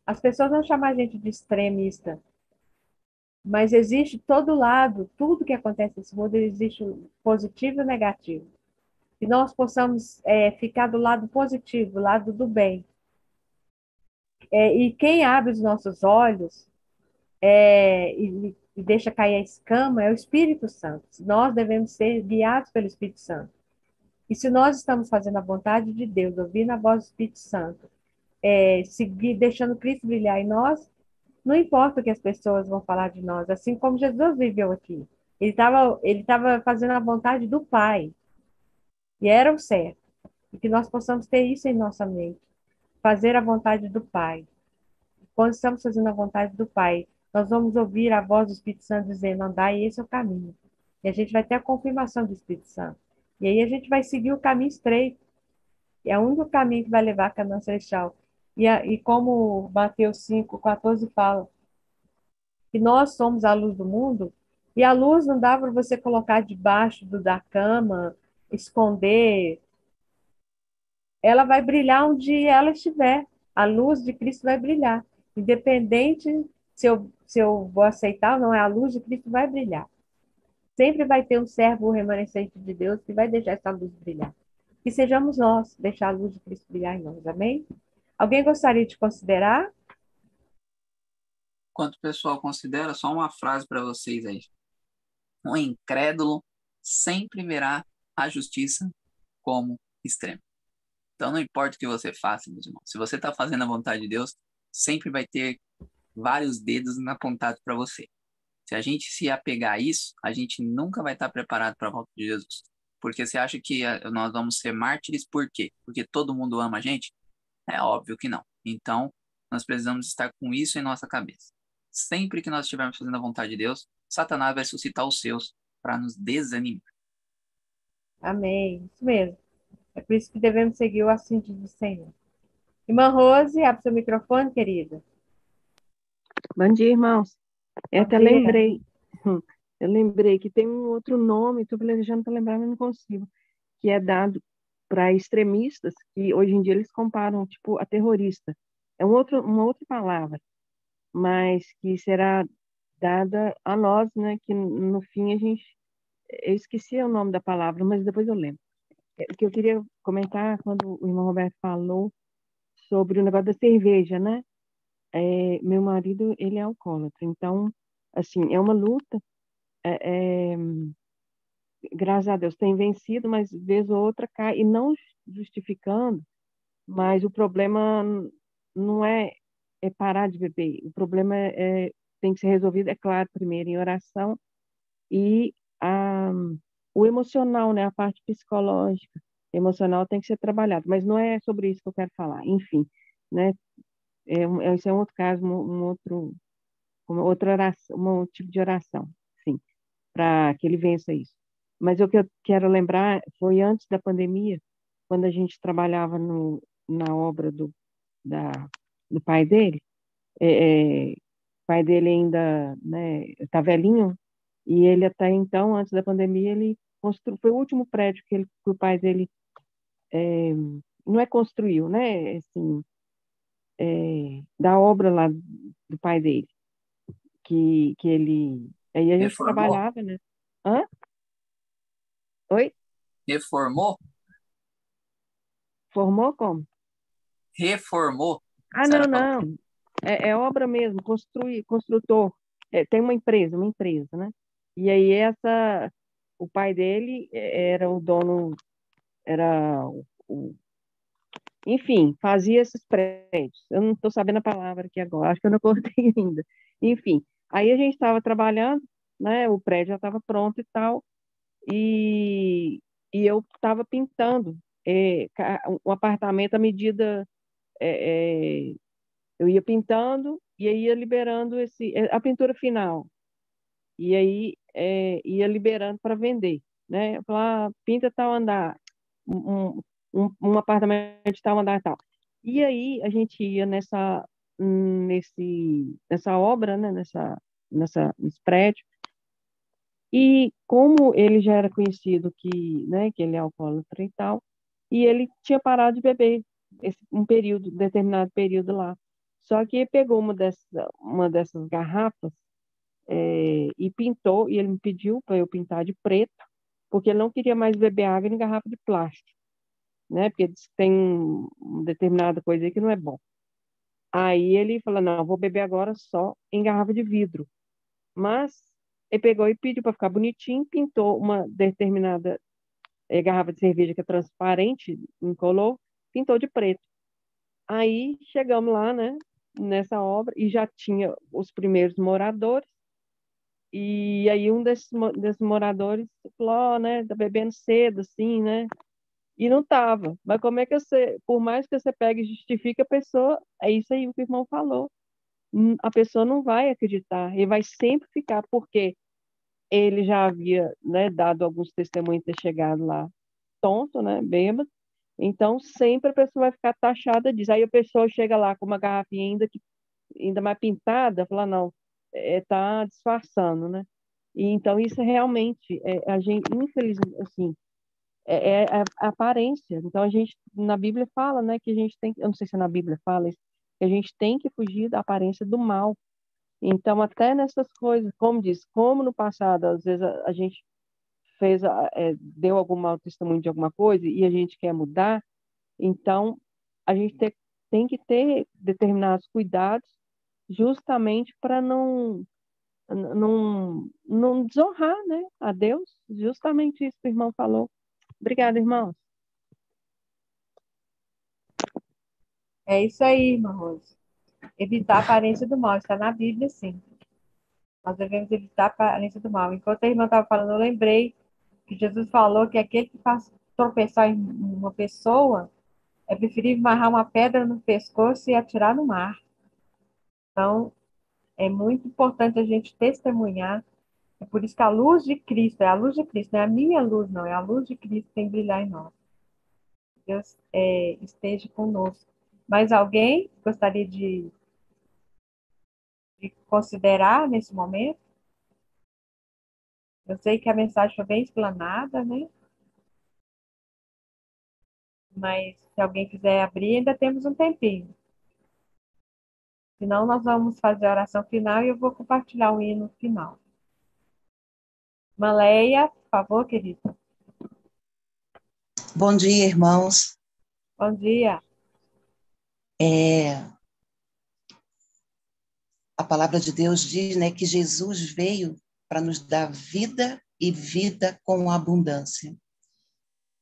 As pessoas não chamam a gente de extremista, mas existe todo lado, tudo que acontece nesse mundo, existe o positivo e o negativo. Que nós possamos ficar do lado positivo, do lado do bem. E quem abre os nossos olhos e deixa cair a escama é o Espírito Santo. Nós devemos ser guiados pelo Espírito Santo. E se nós estamos fazendo a vontade de Deus, ouvindo a voz do Espírito Santo, seguir, deixando Cristo brilhar em nós, não importa o que as pessoas vão falar de nós, assim como Jesus viveu aqui. Ele tava fazendo a vontade do Pai, e era o certo. E que nós possamos ter isso em nossa mente, fazer a vontade do Pai. Quando estamos fazendo a vontade do Pai, nós vamos ouvir a voz do Espírito Santo dizendo, andai, esse é o caminho. E a gente vai ter a confirmação do Espírito Santo. E aí a gente vai seguir o caminho estreito. E é o único caminho que vai levar a Canaã Celestial. E como Mateus 5,14 fala, que nós somos a luz do mundo, e a luz não dá para você colocar debaixo da cama, esconder. Ela vai brilhar onde ela estiver. A luz de Cristo vai brilhar. Independente se eu vou aceitar ou não, a luz de Cristo vai brilhar. Sempre vai ter um servo remanescente de Deus que vai deixar essa luz brilhar. Que sejamos nós, deixar a luz de Cristo brilhar em nós. Amém? Alguém gostaria de considerar? Enquanto o pessoal considera, só uma frase para vocês aí. Um incrédulo sempre verá a justiça como extrema. Então, não importa o que você faça, meus irmãos. Se você está fazendo a vontade de Deus, sempre vai ter vários dedos apontados para você. Se a gente se apegar a isso, a gente nunca vai estar preparado para a volta de Jesus. Porque você acha que nós vamos ser mártires por quê? Porque todo mundo ama a gente? É óbvio que não. Então, nós precisamos estar com isso em nossa cabeça. Sempre que nós estivermos fazendo a vontade de Deus, Satanás vai suscitar os seus para nos desanimar. Amém. Isso mesmo. É por isso que devemos seguir o assim diz o Senhor. Irmã Rose, abre seu microfone, querida. Bom dia, irmãos. Eu Bom até dia. lembrei, eu lembrei que tem um outro nome, estou planejando para lembrar, mas não consigo, que é dado para extremistas, que hoje em dia eles comparam, tipo, a terrorista. É uma outra palavra, mas que será dada a nós, né, que no fim eu esqueci o nome da palavra, mas depois eu lembro. O que eu queria comentar, quando o irmão Roberto falou sobre o negócio da cerveja, né? Meu marido, ele é alcoólatra, então assim, é uma luta, é, é, graças a Deus tem vencido, mas vez ou outra cai, e não justificando, mas o problema não é parar de beber, o problema tem que ser resolvido, é claro, primeiro em oração, e a, o emocional, né, a parte psicológica, emocional tem que ser trabalhado, mas não é sobre isso que eu quero falar, enfim, né, esse é um outro caso, uma outra oração, um tipo de oração, sim, para que ele vença isso. Mas o que eu quero lembrar foi antes da pandemia, quando a gente trabalhava na obra da, do pai dele, o pai dele ainda, né, está velhinho, e ele até então, antes da pandemia, ele foi o último prédio que o pai dele não é construiu, né, assim, da obra lá do pai dele, que ele, aí a gente Reformou? trabalhava, né? Hã? Oi? Reformou? Formou como? Reformou? Ah, Sai não, na palavra. não. É obra mesmo, construtor. Tem uma empresa, né? E aí o pai dele era o dono, era enfim, fazia esses prédios. Eu não estou sabendo a palavra aqui agora, acho que eu não acordei ainda. Enfim, aí a gente estava trabalhando, né? O prédio já estava pronto e tal, e, e eu estava pintando um apartamento à medida. é, é, eu ia pintando e aí ia liberando a pintura final. E aí ia liberando para vender, né? Eu falava, pinta tal andar, um apartamento de tal andar tal. E aí a gente ia nessa obra, né? Nesse prédio. E como ele já era conhecido né, que ele é alcoólatra e tal, e ele tinha parado de beber determinado período lá. Só que ele pegou uma dessas garrafas e pintou, e ele me pediu para eu pintar de preto, porque ele não queria mais beber água em garrafa de plástico, né? Porque diz que tem uma determinada coisa aí que não é bom. Aí ele falou, não, eu vou beber agora só em garrafa de vidro. Mas ele pegou e pediu para ficar bonitinho, pintou uma determinada garrafa de cerveja que é transparente, incolor, pintou de preto. Aí chegamos lá, né, nessa obra, e já tinha os primeiros moradores, e aí um desses moradores falou, né, tá bebendo cedo, assim, né, e não tava. Mas como é que por mais que você pegue e justifique a pessoa, é isso aí o que o irmão falou. A pessoa não vai acreditar, ele vai sempre ficar, porque ele já havia, né, dado alguns testemunhos de ter chegado lá tonto, né, bêbado. Então, sempre a pessoa vai ficar taxada disso. Aí a pessoa chega lá com uma garrafinha ainda mais pintada, fala, não, tá disfarçando, né? E então isso realmente, a gente, infelizmente, assim, a aparência. Então a gente, na Bíblia fala, né, que a gente tem, eu não sei se na Bíblia fala isso, que a gente tem que fugir da aparência do mal. Então, até nessas coisas, como diz, como no passado, às vezes a gente deu algum mau testemunho de alguma coisa e a gente quer mudar, então a gente tem que ter determinados cuidados justamente para não desonrar, né, a Deus, justamente isso que o irmão falou. Obrigada, irmão. É isso aí, irmã Rose. Evitar a aparência do mal. Está na Bíblia, sim. Nós devemos evitar a aparência do mal. Enquanto a irmã estava falando, eu lembrei que Jesus falou que aquele que faz tropeçar em uma pessoa é preferível amarrar uma pedra no pescoço e atirar no mar. Então, é muito importante a gente testemunhar. É por isso que a luz de Cristo, é a luz de Cristo, não é a minha luz, não, é a luz de Cristo que tem que brilhar em nós. Deus esteja conosco. Mais alguém gostaria de considerar nesse momento? Eu sei que a mensagem foi bem explanada, né? Mas se alguém quiser abrir, ainda temos um tempinho. Senão, nós vamos fazer a oração final e eu vou compartilhar o hino final. Maleia, por favor, querida. Bom dia, irmãos. Bom dia. A palavra de Deus diz, né, que Jesus veio para nos dar vida e vida com abundância.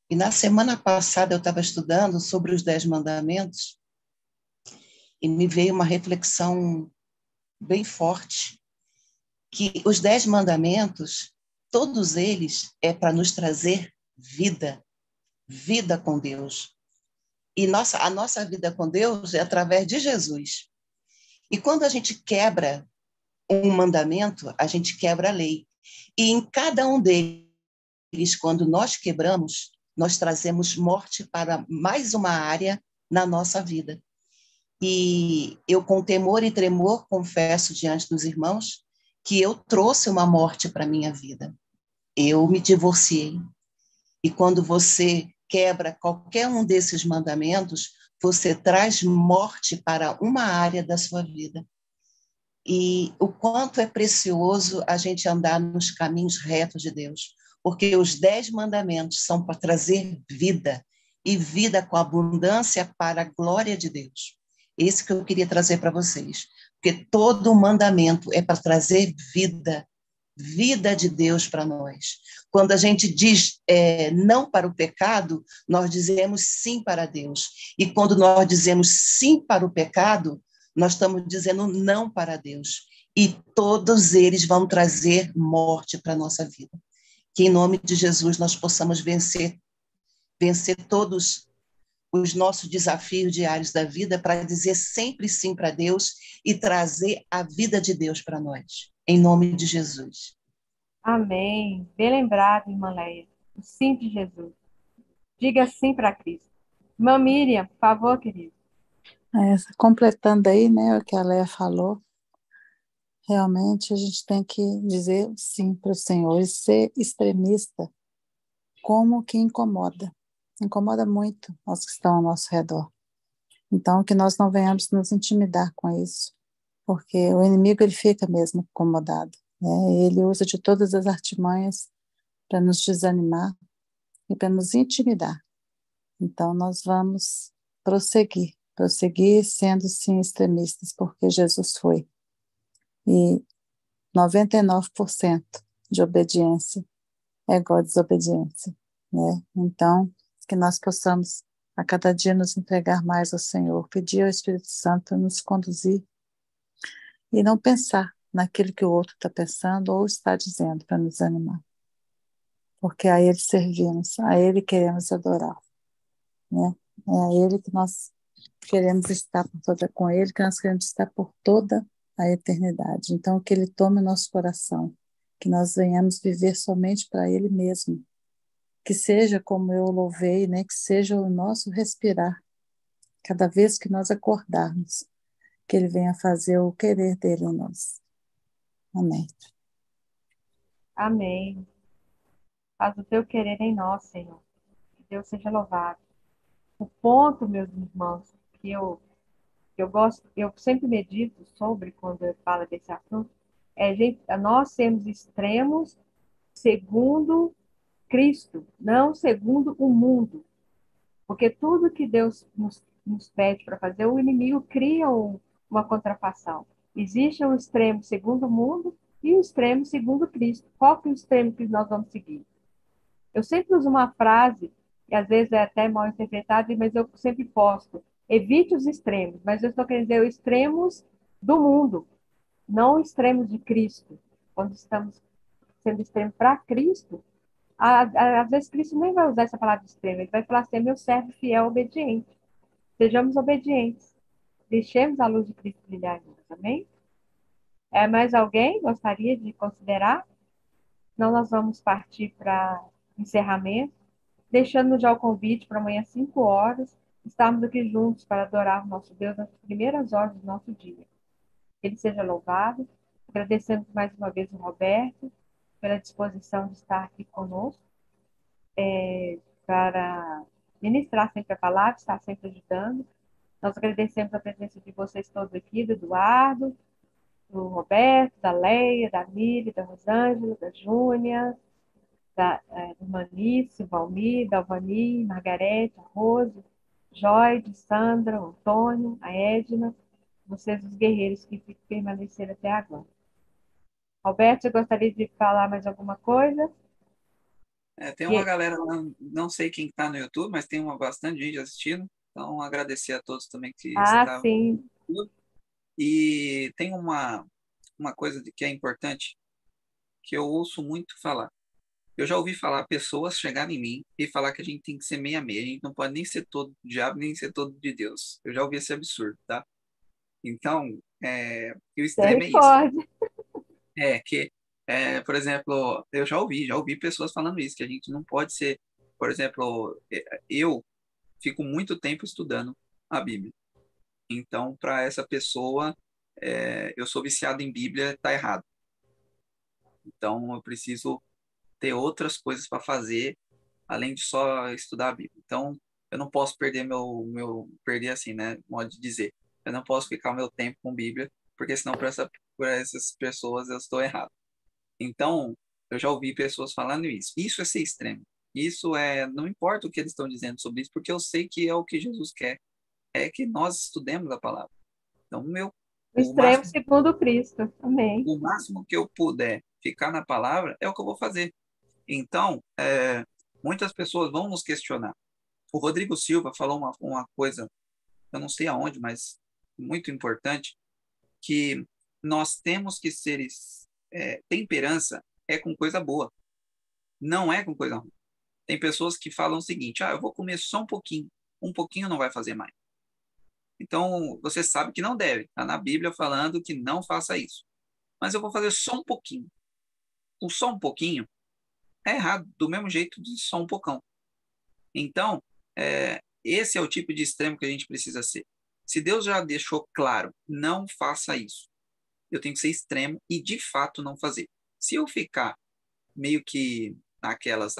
E na semana passada eu estava estudando sobre os 10 mandamentos e me veio uma reflexão bem forte, que os 10 mandamentos, todos eles é para nos trazer vida, vida com Deus. E a nossa vida com Deus é através de Jesus. E quando a gente quebra um mandamento, a gente quebra a lei. E em cada um deles, quando nós quebramos, nós trazemos morte para mais uma área na nossa vida. E eu, com temor e tremor, confesso diante dos irmãos que eu trouxe uma morte para a minha vida. Eu me divorciei. E quando você quebra qualquer um desses mandamentos, você traz morte para uma área da sua vida. E o quanto é precioso a gente andar nos caminhos retos de Deus, porque os 10 mandamentos são para trazer vida, e vida com abundância para a glória de Deus. Esse que eu queria trazer para vocês, porque todo mandamento é para trazer vida, vida de Deus para nós. Quando a gente diz não para o pecado, nós dizemos sim para Deus. E quando nós dizemos sim para o pecado, nós estamos dizendo não para Deus. E todos eles vão trazer morte para a nossa vida. Que em nome de Jesus nós possamos vencer todos os nossos desafios diários da vida para dizer sempre sim para Deus e trazer a vida de Deus para nós. Em nome de Jesus. Amém. Bem lembrado, irmã Leia. O sim de Jesus. Diga sim para Cristo. Irmã Miriam, por favor, querida. Completando aí, né, o que a Léa falou, realmente a gente tem que dizer sim para o Senhor e ser extremista como que incomoda. Incomoda muito os que estão ao nosso redor. Então, que nós não venhamos nos intimidar com isso, porque o inimigo ele fica mesmo incomodado, né? Ele usa de todas as artimanhas para nos desanimar e para nos intimidar. Então, nós vamos prosseguir sendo sim extremistas, porque Jesus foi. E 99% de obediência é igual a desobediência, né? Então, que nós possamos a cada dia nos entregar mais ao Senhor, pedir ao Espírito Santo nos conduzir e não pensar naquilo que o outro está pensando ou está dizendo para nos animar. Porque a Ele servimos, a Ele queremos adorar, né? É a Ele que nós queremos estar com Ele, que nós queremos estar por toda a eternidade. Então, que Ele tome o nosso coração, que nós venhamos viver somente para Ele mesmo, que seja como eu louvei, né? Que seja o nosso respirar, cada vez que nós acordarmos, que Ele venha fazer o querer dele em nós. Amém. Amém. Faz o teu querer em nós, Senhor. Que Deus seja louvado. O ponto, meus irmãos, que eu gosto, eu sempre medito sobre quando eu falo desse assunto, é nós sermos extremos segundo Cristo, não segundo o mundo. Porque tudo que Deus nos pede para fazer, o inimigo cria uma contrafação. Existe um extremo segundo o mundo e um extremo segundo Cristo. Qual que é o extremo que nós vamos seguir? Eu sempre uso uma frase, e às vezes é até mal interpretada, mas eu sempre posto: evite os extremos, mas eu estou querendo dizer os extremos do mundo, não extremos de Cristo. Quando estamos sendo extremos para Cristo, às vezes Cristo nem vai usar essa palavra extrema, ele vai falar assim: meu servo fiel, obediente. Sejamos obedientes. Deixemos a luz de Cristo brilhar em nós. Amém? Mais alguém gostaria de considerar? Não, nós vamos partir para encerramento, deixando já o convite para amanhã, 5 horas, estarmos aqui juntos para adorar o nosso Deus nas primeiras horas do nosso dia. Ele seja louvado. Agradecemos mais uma vez o Roberto pela disposição de estar aqui conosco, para ministrar sempre a palavra, estar sempre ajudando. Nós agradecemos a presença de vocês todos aqui, do Eduardo, do Roberto, da Leia, da Miri, da Rosângela, da Júnia, do Manice, Valmir, da Alvani, Margarete, a Rose, Joyce, Sandra, o Antônio, a Edna, vocês os guerreiros que permaneceram até agora. Alberto, você gostaria de falar mais alguma coisa? Tem uma galera lá, não sei quem está no YouTube, mas tem bastante gente assistindo. Então, agradecer a todos também que estavam Sim. no YouTube. E tem uma coisa que é importante, que eu ouço muito falar. Eu já ouvi falar pessoas chegarem em mim e falar que a gente tem que ser meia-meia. A gente não pode nem ser todo do diabo, nem ser todo de Deus. Eu já ouvi esse absurdo, tá? Então, o extremo é isso. Misericórdia. Por exemplo, eu já ouvi pessoas falando isso, que a gente não pode ser, por exemplo, eu fico muito tempo estudando a Bíblia. Então, para essa pessoa, eu sou viciado em Bíblia, tá errado. Então, eu preciso ter outras coisas para fazer, além de só estudar a Bíblia. Então, eu não posso perder perder assim, né, modo de dizer. Eu não posso ficar o meu tempo com Bíblia, porque senão para essas pessoas eu estou errado. Então, eu já ouvi pessoas falando isso. Isso é ser extremo. Não importa o que eles estão dizendo sobre isso, porque eu sei que é o que Jesus quer, é que nós estudemos a palavra. Então, O extremo segundo Cristo. Amém. o máximo que eu puder ficar na palavra é o que eu vou fazer. Então, muitas pessoas vão nos questionar. O Rodrigo Silva falou uma coisa, eu não sei aonde, mas muito importante, que nós temos que ser temperança com coisa boa, não é com coisa ruim. Tem pessoas que falam o seguinte: eu vou comer só um pouquinho não vai fazer mais. Então, você sabe que não deve, está na Bíblia falando que não faça isso. Mas eu vou fazer só um pouquinho. O só um pouquinho é errado, do mesmo jeito de só um pocão. Então, esse é o tipo de extremo que a gente precisa ser. Se Deus já deixou claro, não faça isso, eu tenho que ser extremo e, de fato, não fazer. Se eu ficar meio que naquelas,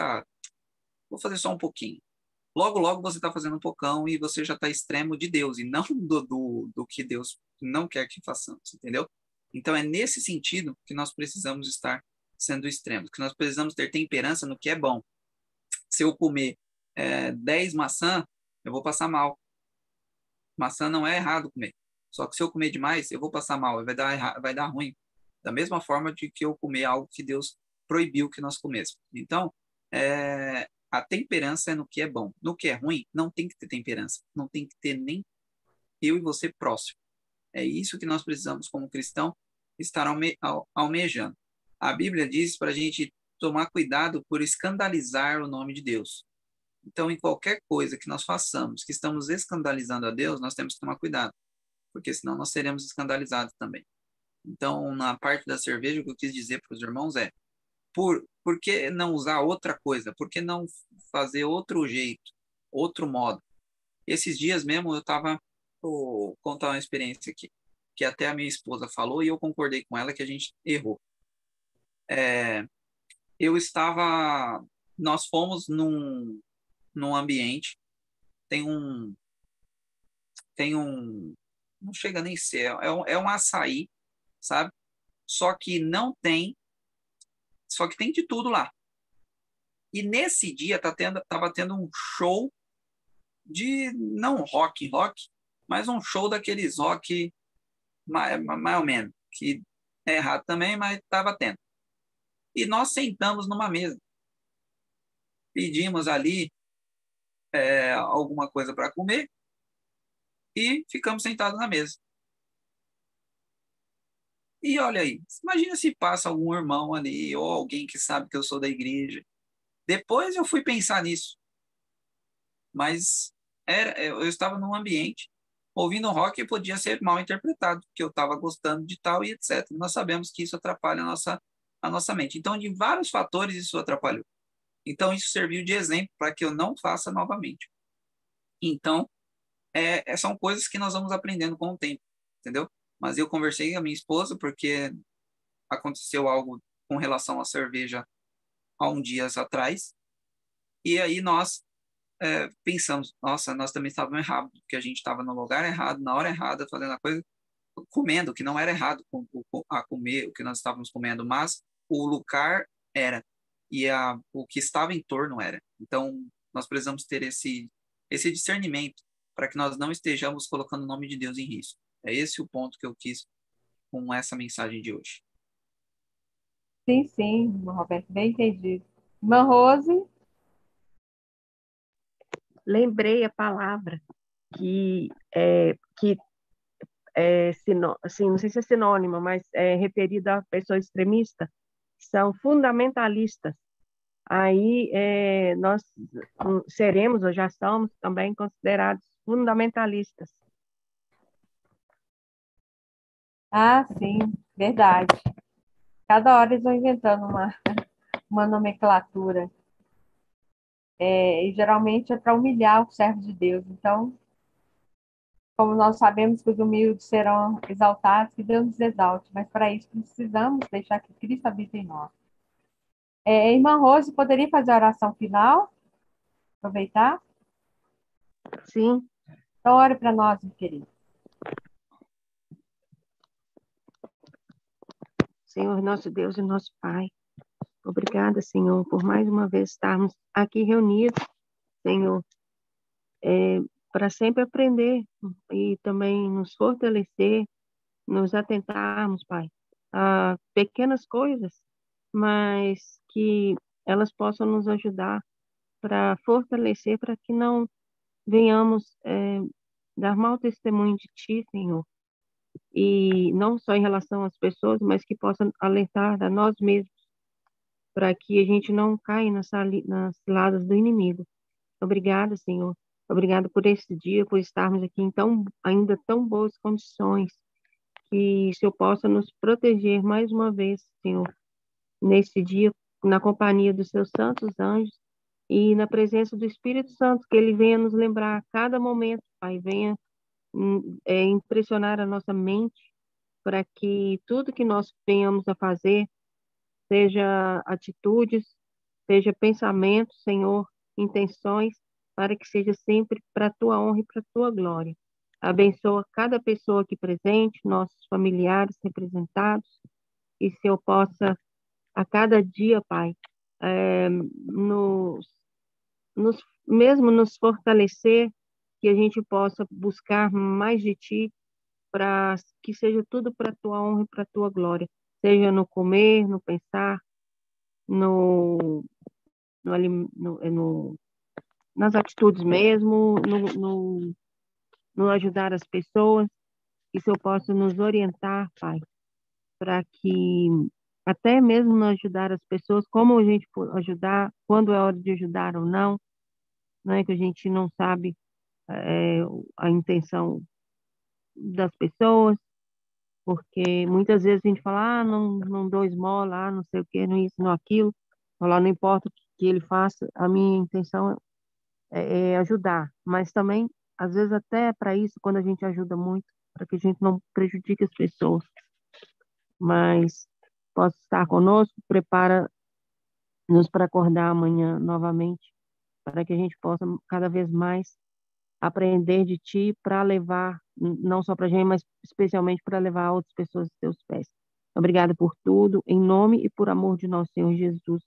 vou fazer só um pouquinho. Logo, logo você está fazendo um pocão e você já está extremo de Deus e não do que Deus não quer que façamos, entendeu? Então, é nesse sentido que nós precisamos estar sendo extremos, que nós precisamos ter temperança no que é bom. Se eu comer 10 maçãs, eu vou passar mal. Maçã não é errado comer. Só que se eu comer demais, eu vou passar mal, vai dar ruim. Da mesma forma de que eu comer algo que Deus proibiu que nós comêssemos. Então, a temperança é no que é bom. No que é ruim, não tem que ter temperança. Não tem que ter nem eu e você próximo. É isso que nós precisamos, como cristão, estar almejando. A Bíblia diz para a gente tomar cuidado por escandalizar o nome de Deus. Então, em qualquer coisa que nós façamos, que estamos escandalizando a Deus, nós temos que tomar cuidado, porque senão nós seremos escandalizados também. Então, na parte da cerveja, o que eu quis dizer para os irmãos por que não usar outra coisa? Por que não fazer outro jeito, outro modo? Esses dias mesmo vou contar uma experiência aqui, que até a minha esposa falou e eu concordei com ela que a gente errou. Nós fomos num ambiente, tem um, não chega nem a ser, é um açaí, sabe? Só que tem de tudo lá. E nesse dia tava tendo um show de, não rock, mas um show daqueles rock mais ou menos, que é errado também, mas estava tendo. E nós sentamos numa mesa. Pedimos ali alguma coisa para comer e ficamos sentados na mesa. E olha aí, imagina se passa algum irmão ali ou alguém que sabe que eu sou da igreja. Depois eu fui pensar nisso. Mas eu estava num ambiente ouvindo rock e podia ser mal interpretado, porque eu estava gostando de tal e etc. Nós sabemos que isso atrapalha a nossa mente. Então, de vários fatores, isso atrapalhou. Então, isso serviu de exemplo para que eu não faça novamente. Então, são coisas que nós vamos aprendendo com o tempo, entendeu? Mas eu conversei com a minha esposa porque aconteceu algo com relação à cerveja há uns dias atrás, e aí nós pensamos, nossa, nós também estávamos errados, porque a gente estava no lugar errado, na hora errada, fazendo a coisa, comendo, que não era errado a comer o que nós estávamos comendo, mas o lugar era, e o que estava em torno era. Então, nós precisamos ter esse discernimento para que nós não estejamos colocando o nome de Deus em risco. É esse o ponto que eu quis com essa mensagem de hoje. Sim, sim, irmão Roberto, bem entendido. Irmã Rose? Lembrei a palavra que assim, não sei se é sinônimo, mas é referida a pessoa extremista, são fundamentalistas. Aí nós seremos ou já somos também considerados fundamentalistas. Ah, sim, verdade. Cada hora eles vão inventando uma nomenclatura. E geralmente é para humilhar o servo de Deus. Então, como nós sabemos que os humildes serão exaltados, que Deus nos exalte, mas para isso precisamos deixar que Cristo habite em nós. Irmã Rose, poderia fazer a oração final? Aproveitar? Sim. Então, ore para nós, meu querido. Senhor, nosso Deus e nosso Pai, obrigada, Senhor, por mais uma vez estarmos aqui reunidos, Senhor, para sempre aprender e também nos fortalecer, nos atentarmos, Pai, a pequenas coisas, mas que elas possam nos ajudar para fortalecer, para que não venhamos dar mau testemunho de Ti, Senhor, e não só em relação às pessoas, mas que possam alertar a nós mesmos, para que a gente não caia nas ciladas do inimigo. Obrigada, Senhor. Obrigada por esse dia, por estarmos aqui em ainda tão boas condições, que o Senhor possa nos proteger mais uma vez, Senhor, nesse dia, na companhia dos seus santos anjos e na presença do Espírito Santo, que ele venha nos lembrar a cada momento, Pai, venha impressionar a nossa mente para que tudo que nós venhamos a fazer, seja atitudes, seja pensamentos, Senhor, intenções, para que seja sempre para a tua honra e para a tua glória. Abençoa cada pessoa aqui presente, nossos familiares representados, e se eu possa, a cada dia, Pai, mesmo nos fortalecer, que a gente possa buscar mais de Ti, para que seja tudo para a tua honra e para a tua glória, seja no comer, no pensar, no, nas atitudes mesmo, no ajudar as pessoas, que se eu possa nos orientar, Pai, para que até mesmo no ajudar as pessoas, como a gente pode ajudar, quando é hora de ajudar ou não, né, que a gente não sabe a intenção das pessoas, porque muitas vezes a gente fala, não dou esmola, não sei o que, não isso, não aquilo, lá não importa o que ele faça, a minha intenção é ajudar, mas também, às vezes até para isso, quando a gente ajuda muito, para que a gente não prejudique as pessoas, mas possa estar conosco, prepara-nos para acordar amanhã novamente, para que a gente possa cada vez mais aprender de Ti para levar, não só para a gente, mas especialmente para levar a outras pessoas aos Teus pés. Obrigada por tudo, em nome e por amor de nosso Senhor Jesus.